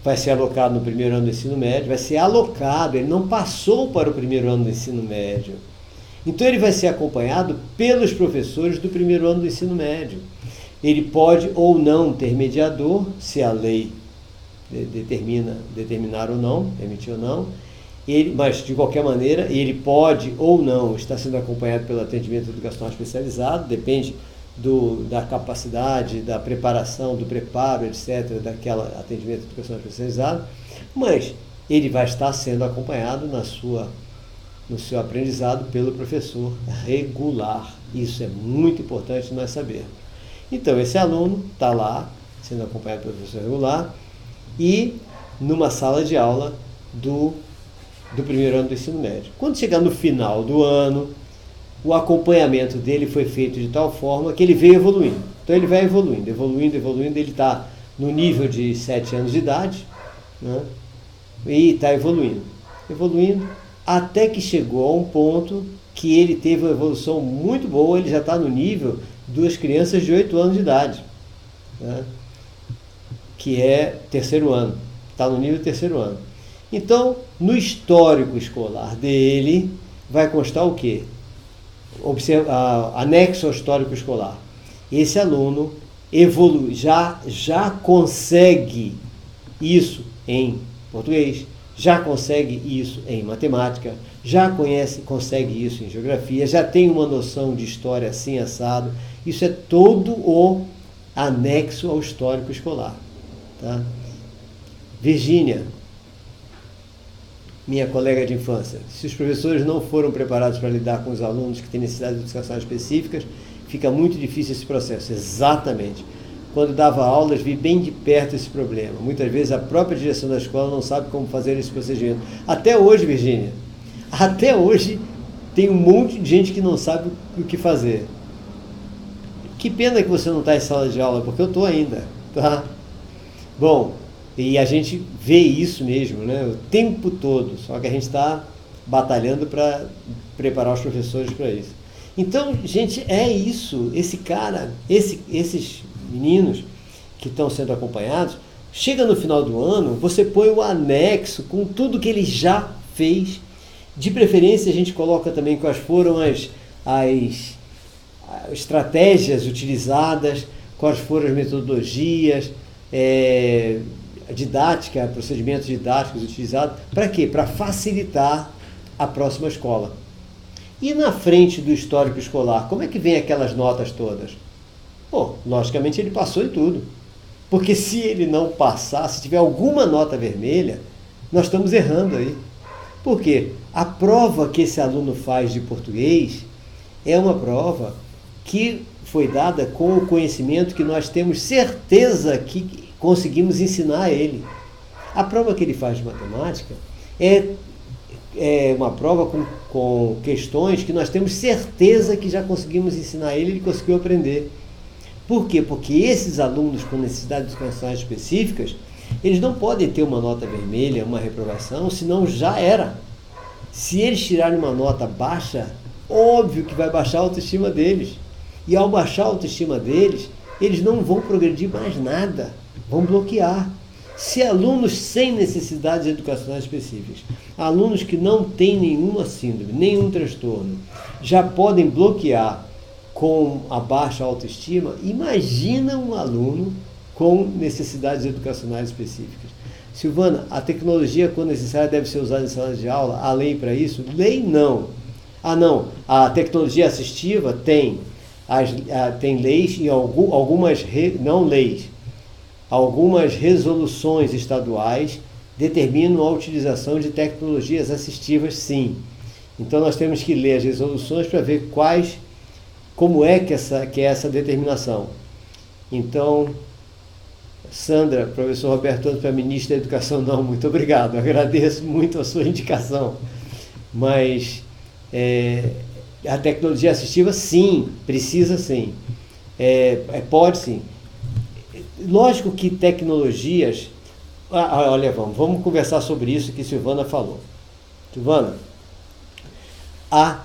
vai ser alocado no primeiro ano do ensino médio, vai ser alocado, ele não passou para o primeiro ano do ensino médio. Então ele vai ser acompanhado pelos professores do primeiro ano do ensino médio. Ele pode ou não ter mediador, se a lei determinar ou não, permitir ou não, mas de qualquer maneira ele pode ou não estar sendo acompanhado pelo atendimento educacional especializado, depende da capacidade, da preparação, do preparo, etc., daquele atendimento educacional especializado, mas ele vai estar sendo acompanhado na sua no seu aprendizado pelo professor regular. Isso é muito importante nós sabermos. Então, esse aluno está lá, sendo acompanhado pelo professor regular, e numa sala de aula do primeiro ano do ensino médio. Quando chegar no final do ano, o acompanhamento dele foi feito de tal forma que ele veio evoluindo. Então ele vai evoluindo, ele está no nível de 7 anos de idade, né? E está evoluindo, até que chegou a um ponto que ele teve uma evolução muito boa, ele já está no nível das crianças de 8 anos de idade, né? Que é terceiro ano, está no nível terceiro ano. Então, no histórico escolar dele, vai constar o quê? Anexo ao histórico escolar. Esse aluno evolui, já consegue isso em português, já consegue isso em matemática, já consegue isso em geografia, já tem uma noção de história assim assado. Isso é todo o anexo ao histórico escolar. Tá? Virgínia, minha colega de infância, se os professores não foram preparados para lidar com os alunos que têm necessidades de educação específicas, fica muito difícil esse processo. Exatamente. Quando dava aulas, vi bem de perto esse problema. Muitas vezes a própria direção da escola não sabe como fazer esse procedimento. Até hoje, Virgínia, até hoje tem um monte de gente que não sabe o que fazer. Que pena que você não está em sala de aula, porque eu estou ainda, tá? Bom, e a gente vê isso mesmo, né? O tempo todo, só que a gente está batalhando para preparar os professores para isso. Então, gente, é isso. Esse cara, esses meninos que estão sendo acompanhados, chega no final do ano, você põe o anexo com tudo que ele já fez. De preferência, a gente coloca também quais foram as estratégias utilizadas, quais foram as metodologias, didática, procedimentos didáticos utilizados. Para quê? Para facilitar a próxima escola. E na frente do histórico escolar, como é que vem aquelas notas todas? Pô, logicamente ele passou em tudo. Porque se ele não passar, se tiver alguma nota vermelha, nós estamos errando aí. Por quê? A prova que esse aluno faz de português é uma prova que foi dada com o conhecimento que nós temos certeza que conseguimos ensinar a ele. A prova que ele faz de matemática é uma prova com questões que nós temos certeza que já conseguimos ensinar a ele, ele conseguiu aprender. Por quê? Porque esses alunos com necessidades educacionais específicas, eles não podem ter uma nota vermelha, uma reprovação, senão já era. Se eles tirarem uma nota baixa, óbvio que vai baixar a autoestima deles. E ao baixar a autoestima deles, eles não vão progredir mais nada, vão bloquear. Se alunos sem necessidades educacionais específicas, alunos que não têm nenhuma síndrome, nenhum transtorno, já podem bloquear com a baixa autoestima, imagina um aluno com necessidades educacionais específicas. Silvana, a tecnologia, quando necessária, deve ser usada em sala de aula? Há lei para isso? Lei não. Não. A tecnologia assistiva tem leis e algumas não leis. Algumas resoluções estaduais determinam a utilização de tecnologias assistivas, sim. Então nós temos que ler as resoluções para ver como é que é essa determinação. Então, Sandra, professor Roberto Antes para ministro da Educação, não, muito obrigado, agradeço muito a sua indicação. Mas a tecnologia assistiva, sim, precisa sim, pode sim. Lógico que tecnologias... olha, vamos conversar sobre isso que Silvana falou. Silvana, há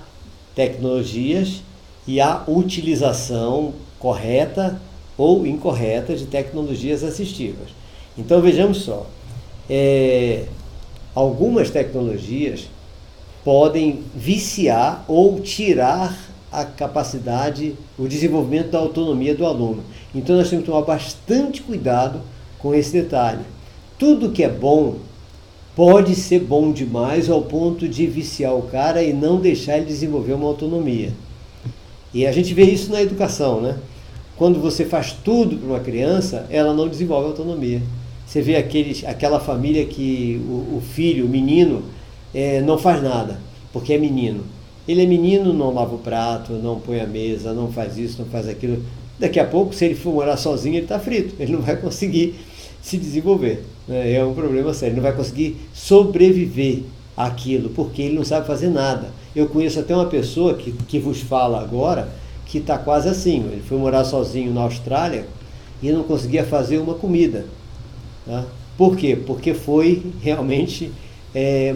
tecnologias e há utilização correta ou incorreta de tecnologias assistivas. Então vejamos só, algumas tecnologias podem viciar ou tirar a capacidade, o desenvolvimento da autonomia do aluno. Então nós temos que tomar bastante cuidado com esse detalhe. Tudo que é bom pode ser bom demais ao ponto de viciar o cara e não deixar ele desenvolver uma autonomia. E a gente vê isso na educação, né? Quando você faz tudo para uma criança, ela não desenvolve autonomia. Você vê aquela família que o filho, o menino, não faz nada. porque é menino. Ele é menino, não lava o prato, não põe a mesa, não faz isso, não faz aquilo. Daqui a pouco, se ele for morar sozinho, ele está frito. Ele não vai conseguir se desenvolver. Né? É um problema sério. Ele não vai conseguir sobreviver àquilo, porque ele não sabe fazer nada. Eu conheço até uma pessoa que vos fala agora, que está quase assim. Ele foi morar sozinho na Austrália e não conseguia fazer uma comida. Tá? Por quê? Porque foi realmente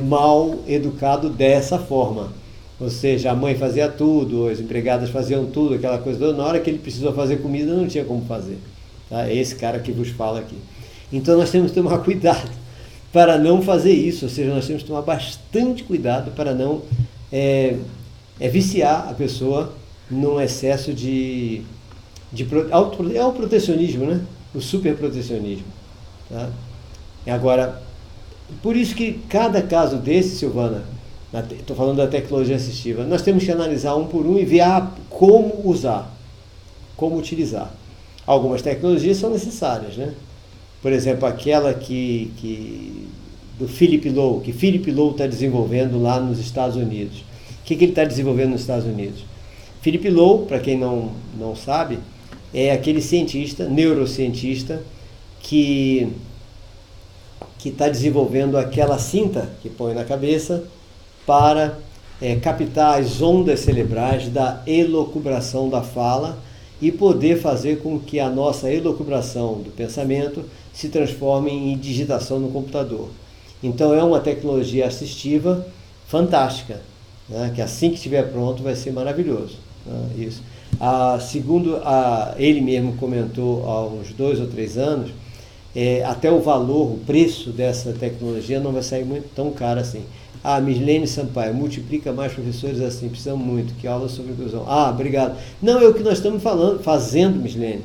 mal educado dessa forma. Ou seja, a mãe fazia tudo, as empregadas faziam tudo, aquela coisa toda. Na hora que ele precisou fazer comida, não tinha como fazer. Tá? É esse cara que vos fala aqui. Então nós temos que tomar cuidado para não fazer isso. Ou seja, nós temos que tomar bastante cuidado para não viciar a pessoa num excesso é o protecionismo, né? O superprotecionismo. Tá? Agora, por isso que cada caso desse, Silvana, estou falando da tecnologia assistiva, nós temos que analisar um por um e ver como usar, como utilizar. Algumas tecnologias são necessárias, né? Por exemplo, aquela do Philip Lowe, que Philip Lowe está desenvolvendo lá nos Estados Unidos. O que ele está desenvolvendo nos Estados Unidos? Philip Lowe, para quem não sabe, é aquele cientista, neurocientista, que está desenvolvendo aquela cinta que põe na cabeça para captar as ondas cerebrais da elucubração da fala e poder fazer com que a nossa elucubração do pensamento se transforme em digitação no computador. Então é uma tecnologia assistiva fantástica, né, que assim que estiver pronto vai ser maravilhoso. Né, isso. Segundo ele mesmo comentou há uns 2 ou 3 anos, até o valor, o preço dessa tecnologia não vai sair muito tão caro assim. Mislene Sampaio, multiplica mais professores assim, precisamos muito, que aula sobre inclusão. Obrigado. Não, é o que nós estamos fazendo, Mislene.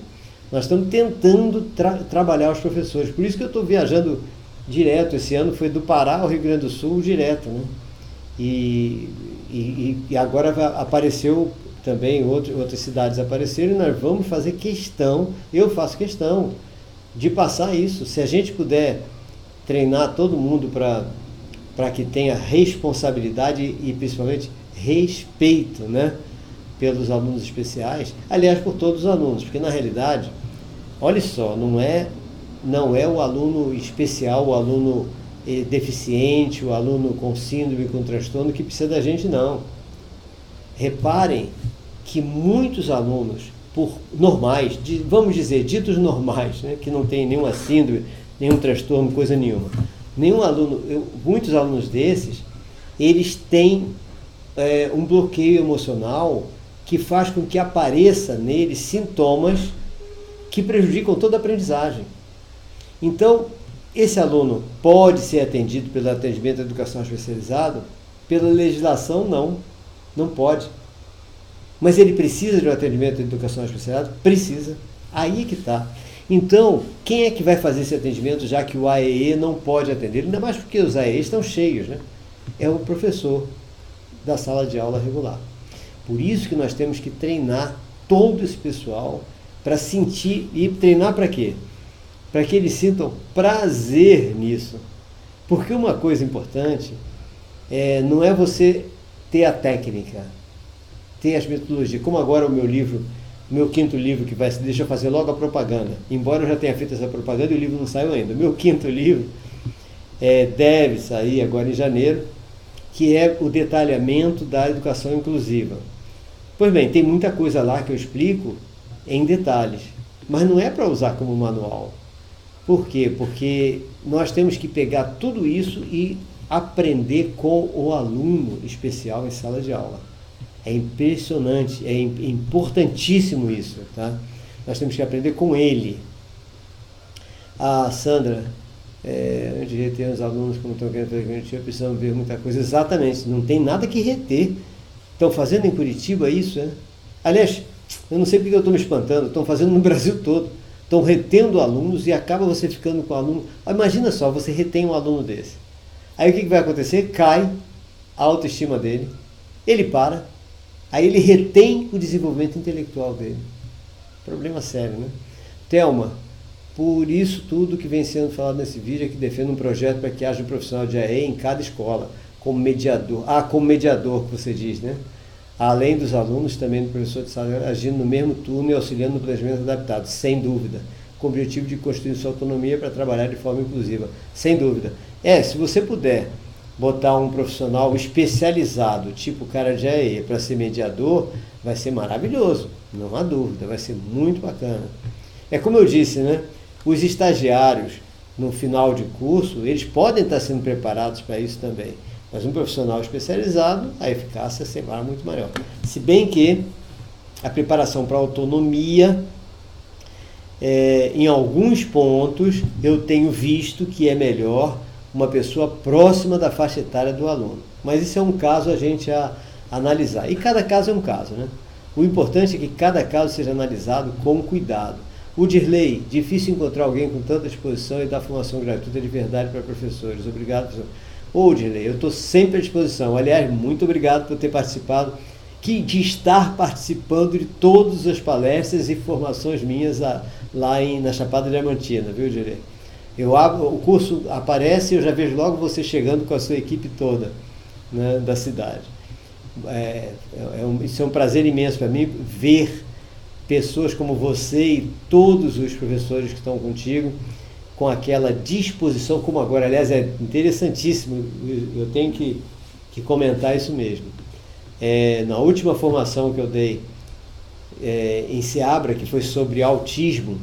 Nós estamos tentando trabalhar os professores. Por isso que eu estou viajando direto. Esse ano foi do Pará ao Rio Grande do Sul direto, né? E agora apareceu também, outras cidades apareceram, e nós vamos fazer questão, eu faço questão de passar isso. Se a gente puder treinar todo mundo para que tenha responsabilidade e principalmente respeito, né, pelos alunos especiais, aliás, por todos os alunos, porque na realidade, olha só, não é o aluno especial, o aluno deficiente, o aluno com síndrome, com transtorno que precisa da gente, não. Reparem que muitos alunos normais, vamos dizer, ditos normais, né, que não tem nenhuma síndrome, nenhum transtorno, coisa nenhuma. Muitos alunos desses, eles têm um bloqueio emocional que faz com que apareça neles sintomas que prejudicam toda a aprendizagem. Então, esse aluno pode ser atendido pelo atendimento da educação especializada? Pela legislação, não pode. Mas ele precisa de um atendimento de educação especializada? Precisa. Aí que está. Então, quem é que vai fazer esse atendimento, já que o AEE não pode atender? Ainda mais porque os AEEs estão cheios, né? É o professor da sala de aula regular. Por isso que nós temos que treinar todo esse pessoal para sentir, e treinar para quê? Para que eles sintam prazer nisso. Porque uma coisa importante não é você ter a técnica, ter as metodologias, como agora o meu 5º livro, que deixa eu fazer logo a propaganda, embora eu já tenha feito essa propaganda e o livro não saiu ainda. O meu 5º livro deve sair agora em janeiro, que é o detalhamento da educação inclusiva. Pois bem, tem muita coisa lá que eu explico em detalhes, mas não é para usar como manual. Por quê? Porque nós temos que pegar tudo isso e aprender com o aluno especial em sala de aula. É impressionante, é importantíssimo isso, tá? Nós temos que aprender com ele. Sandra, antes de reter os alunos como estão querendo fazer Curitiba, precisamos ver muita coisa. Exatamente, não tem nada que reter. Estão fazendo em Curitiba isso, né? Aliás, eu não sei porque eu estou me espantando, estão fazendo no Brasil todo. Estão retendo alunos e acaba você ficando com o aluno. Imagina só, você retém um aluno desse. Aí o que vai acontecer? Cai a autoestima dele, ele para, aí ele retém o desenvolvimento intelectual dele. Problema sério, né? Thelma, por isso tudo que vem sendo falado nesse vídeo é que defendo um projeto para que haja um profissional de AE em cada escola. como mediador. Como mediador que você diz, né? Além dos alunos, também do professor de sala, agindo no mesmo turno e auxiliando no planejamento adaptado, sem dúvida, com o objetivo de construir sua autonomia para trabalhar de forma inclusiva, sem dúvida. Se você puder botar um profissional especializado, tipo cara de AE, para ser mediador, vai ser maravilhoso, não há dúvida, vai ser muito bacana. É como eu disse, né? Os estagiários, no final de curso, eles podem estar sendo preparados para isso também. Mas um profissional especializado, a eficácia será muito maior. Se bem que a preparação para a autonomia, em alguns pontos, eu tenho visto que é melhor uma pessoa próxima da faixa etária do aluno. Mas isso é um caso a gente analisar. E cada caso é um caso, né? O importante é que cada caso seja analisado com cuidado. O Dirley, difícil encontrar alguém com tanta disposição e dar formação gratuita de verdade para professores. Obrigado, professor. Dirley, eu estou sempre à disposição. Aliás, muito obrigado por ter participado, de estar participando de todas as palestras e formações minhas lá na Chapada Diamantina, viu, Dirley? O curso aparece e eu já vejo logo você chegando com a sua equipe toda, né, da cidade. Isso é um prazer imenso para mim, ver pessoas como você e todos os professores que estão contigo, com aquela disposição, como agora, aliás, é interessantíssimo, eu tenho que comentar isso mesmo. Na última formação que eu dei em Seabra, que foi sobre autismo,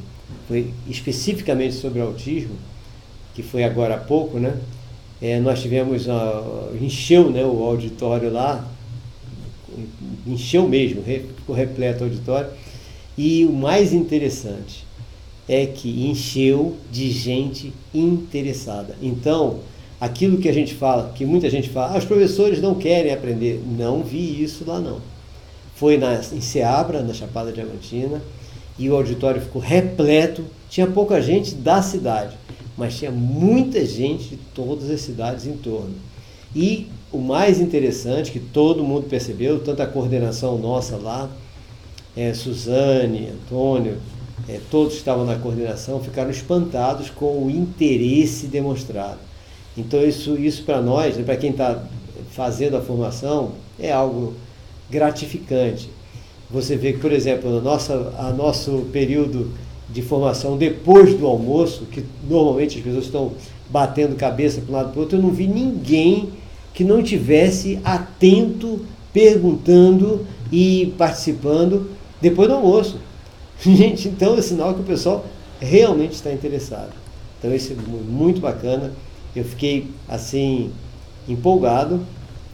foi especificamente sobre autismo, que foi agora há pouco, né? Nós tivemos, encheu, né, o auditório lá, encheu mesmo, ficou repleto o auditório, e o mais interessante é que encheu de gente interessada. Então, aquilo que a gente fala, que muita gente fala, os professores não querem aprender, não vi isso lá não. Foi em Seabra, na Chapada Diamantina, e o auditório ficou repleto, tinha pouca gente da cidade, mas tinha muita gente de todas as cidades em torno. E o mais interessante, que todo mundo percebeu, tanto a coordenação nossa lá, Suzane, Antônio, todos que estavam na coordenação, ficaram espantados com o interesse demonstrado. Então isso para nós, para quem está fazendo a formação, é algo gratificante. Você vê que, por exemplo, nosso período de formação depois do almoço, que normalmente as pessoas estão batendo cabeça para um lado para o outro, eu não vi ninguém que não tivesse atento, perguntando e participando depois do almoço. Gente, então é sinal que o pessoal realmente está interessado. Então isso é muito bacana. Eu fiquei assim empolgado,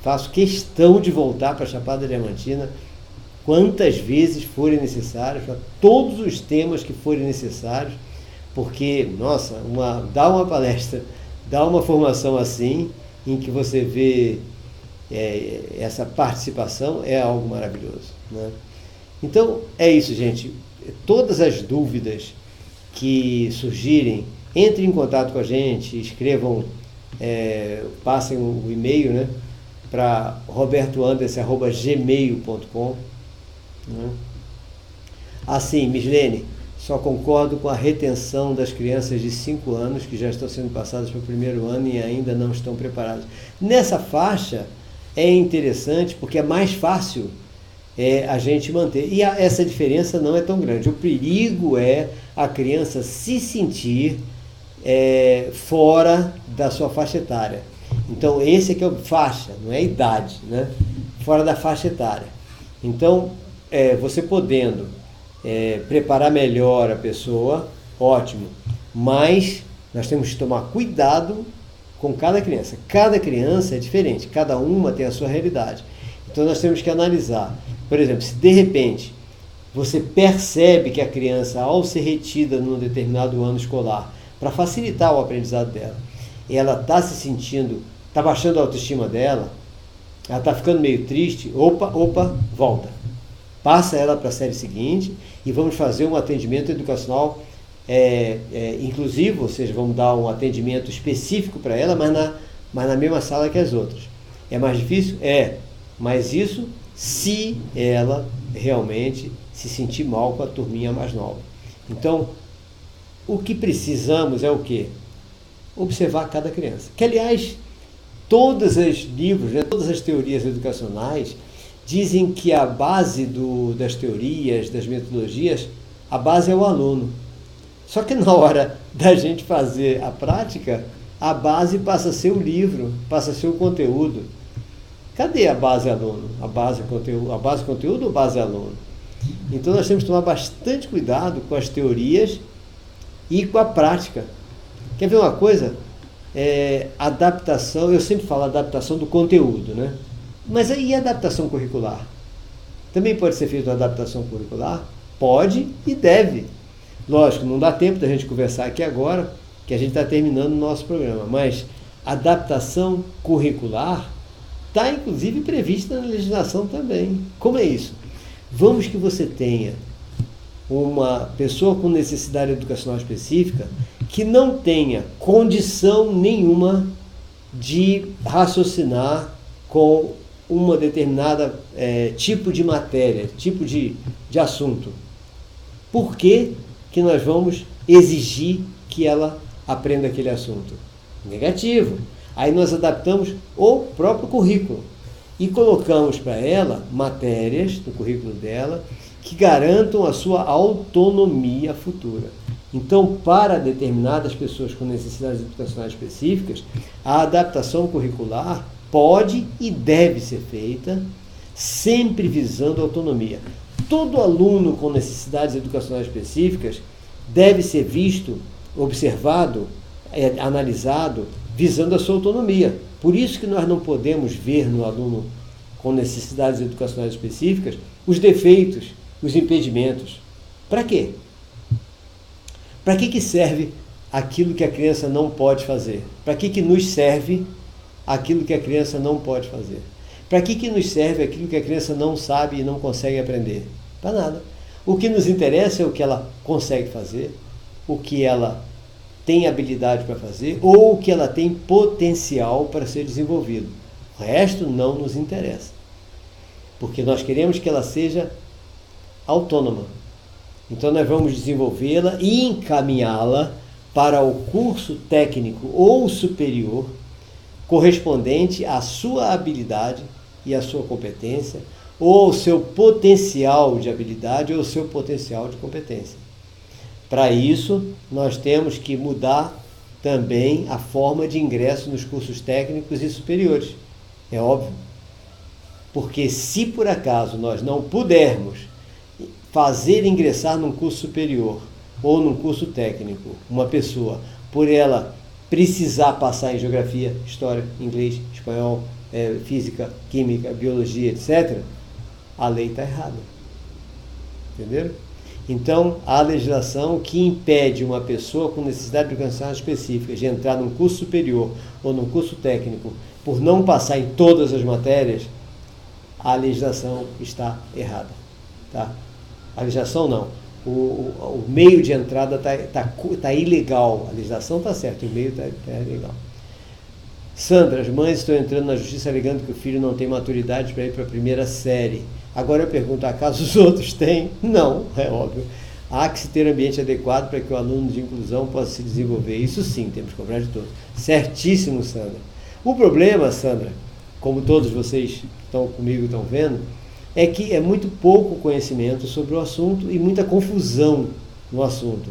faço questão de voltar para a Chapada Diamantina quantas vezes forem necessárias, para todos os temas que forem necessários, porque, nossa, dá uma palestra, dá uma formação assim, em que você vê essa participação, é algo maravilhoso, né? Então, é isso, gente. Todas as dúvidas que surgirem, entrem em contato com a gente, escrevam, passem o e-mail, né, para robertoanderson@gmail.com. Né? Assim, Mislene, só concordo com a retenção das crianças de 5 anos que já estão sendo passadas para o primeiro ano e ainda não estão preparadas. Nessa faixa é interessante porque é mais fácil a gente manter. E essa diferença não é tão grande. O perigo é a criança se sentir fora da sua faixa etária. Então, esse aqui é o faixa, não é idade, né? Fora da faixa etária. Então, você podendo preparar melhor a pessoa, ótimo. Mas nós temos que tomar cuidado com cada criança. Cada criança é diferente, cada uma tem a sua realidade. Então, nós temos que analisar. Por exemplo, se de repente você percebe que a criança, ao ser retida num determinado ano escolar, para facilitar o aprendizado dela, ela está se sentindo, está baixando a autoestima dela, ela está ficando meio triste, volta. Passa ela para a série seguinte e vamos fazer um atendimento educacional inclusivo, ou seja, vamos dar um atendimento específico para ela, mas na mesma sala que as outras. É mais difícil? Mas isso se ela realmente se sentir mal com a turminha mais nova. Então, o que precisamos é o quê? Observar cada criança. Que, aliás, todos os livros, né, todas as teorias educacionais dizem que a base das teorias, das metodologias, a base é o aluno. Só que na hora da gente fazer a prática, a base passa a ser o livro, passa a ser o conteúdo. Cadê a base aluno? A base conteúdo ou base aluno? Então nós temos que tomar bastante cuidado com as teorias e com a prática. Quer ver uma coisa? Adaptação, eu sempre falo adaptação do conteúdo, né? Mas aí a adaptação curricular? Também pode ser feita uma adaptação curricular? Pode e deve. Lógico, não dá tempo da gente conversar aqui agora, que a gente está terminando o nosso programa, mas adaptação curricular está inclusive prevista na legislação também. Como é isso? Vamos que você tenha uma pessoa com necessidade educacional específica que não tenha condição nenhuma de raciocinar com uma determinada tipo de matéria, tipo de assunto. Por que nós vamos exigir que ela aprenda aquele assunto? Negativo. Aí nós adaptamos o próprio currículo e colocamos para ela matérias no currículo dela que garantam a sua autonomia futura. Então, para determinadas pessoas com necessidades educacionais específicas, a adaptação curricular pode e deve ser feita sempre visando a autonomia. Todo aluno com necessidades educacionais específicas deve ser visto, observado, analisado, visando a sua autonomia. Por isso que nós não podemos ver no aluno com necessidades educacionais específicas os defeitos, os impedimentos. Para quê? Para que serve aquilo que a criança não pode fazer? Para que nos serve aquilo que a criança não pode fazer? Para que nos serve aquilo que a criança não sabe e não consegue aprender? Para nada. O que nos interessa é o que ela consegue fazer, o que ela tem habilidade para fazer ou o que ela tem potencial para ser desenvolvido. O resto não nos interessa. Porque nós queremos que ela seja autônoma. Então nós vamos desenvolvê-la e encaminhá-la para o curso técnico ou superior correspondente à sua habilidade e à sua competência, ou ao seu potencial de habilidade ou ao seu potencial de competência. Para isso, nós temos que mudar também a forma de ingresso nos cursos técnicos e superiores. É óbvio. Porque se por acaso nós não pudermos fazer ingressar num curso superior ou num curso técnico uma pessoa, por ela precisar passar em geografia, história, inglês, espanhol, física, química, biologia, etc., a lei está errada. Entenderam? Então, a legislação que impede uma pessoa com necessidade de educação específica de entrar num curso superior ou num curso técnico por não passar em todas as matérias, a legislação está errada. Tá? A legislação não. O meio de entrada tá ilegal. A legislação está certa, o meio está ilegal. Sandra, as mães estão entrando na justiça alegando que o filho não tem maturidade para ir para a primeira série. Agora eu pergunto, acaso os outros têm? Não, é óbvio. Há que se ter ambiente adequado para que o aluno de inclusão possa se desenvolver. Isso sim, temos que cobrar de todos. Certíssimo, Sandra. O problema, Sandra, como todos vocês que estão comigo estão vendo, é que é muito pouco conhecimento sobre o assunto e muita confusão no assunto.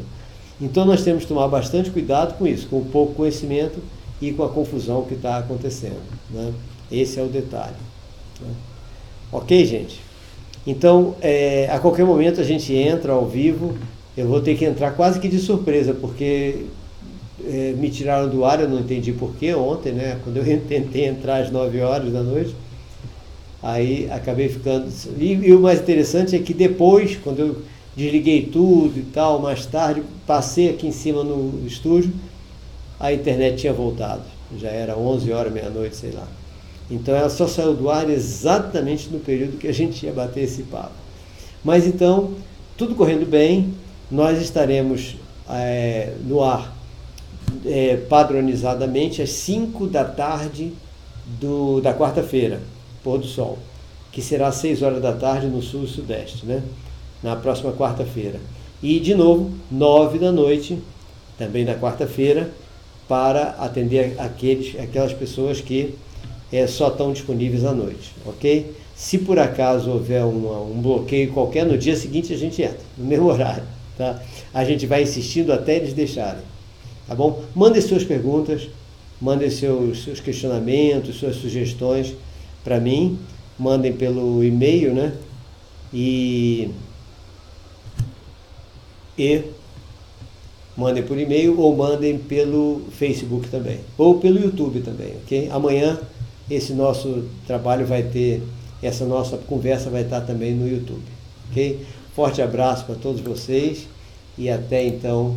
Então nós temos que tomar bastante cuidado com isso, com o pouco conhecimento e com a confusão que está acontecendo. Né? Esse é o detalhe. Né? Ok, gente? Então, a qualquer momento a gente entra ao vivo. Eu vou ter que entrar quase que de surpresa, porque me tiraram do ar, eu não entendi porquê ontem, né? Quando eu tentei entrar às 9 horas da noite, aí acabei ficando... E o mais interessante é que depois, quando eu desliguei tudo e tal, mais tarde, passei aqui em cima no estúdio, a internet tinha voltado. Já era 11 horas, meia-noite, sei lá. Então ela só saiu do ar exatamente no período que a gente ia bater esse papo. Mas então, tudo correndo bem, nós estaremos no ar padronizadamente às 5 da tarde da quarta-feira, pôr do sol, que será às 6 horas da tarde no sul e sudeste, né? Na próxima quarta-feira. E de novo, 9 da noite, também na quarta-feira, para atender aquelas pessoas que só estão disponíveis à noite, ok? Se por acaso houver um bloqueio qualquer, no dia seguinte a gente entra, no mesmo horário, tá? A gente vai insistindo até eles deixarem, tá bom? Mandem suas perguntas, mandem seus questionamentos, suas sugestões para mim, mandem pelo e-mail, né? E mandem por e-mail ou mandem pelo Facebook também, ou pelo YouTube também, ok? Amanhã esse nosso trabalho vai ter, essa nossa conversa vai estar também no YouTube, ok? Forte abraço para todos vocês e até então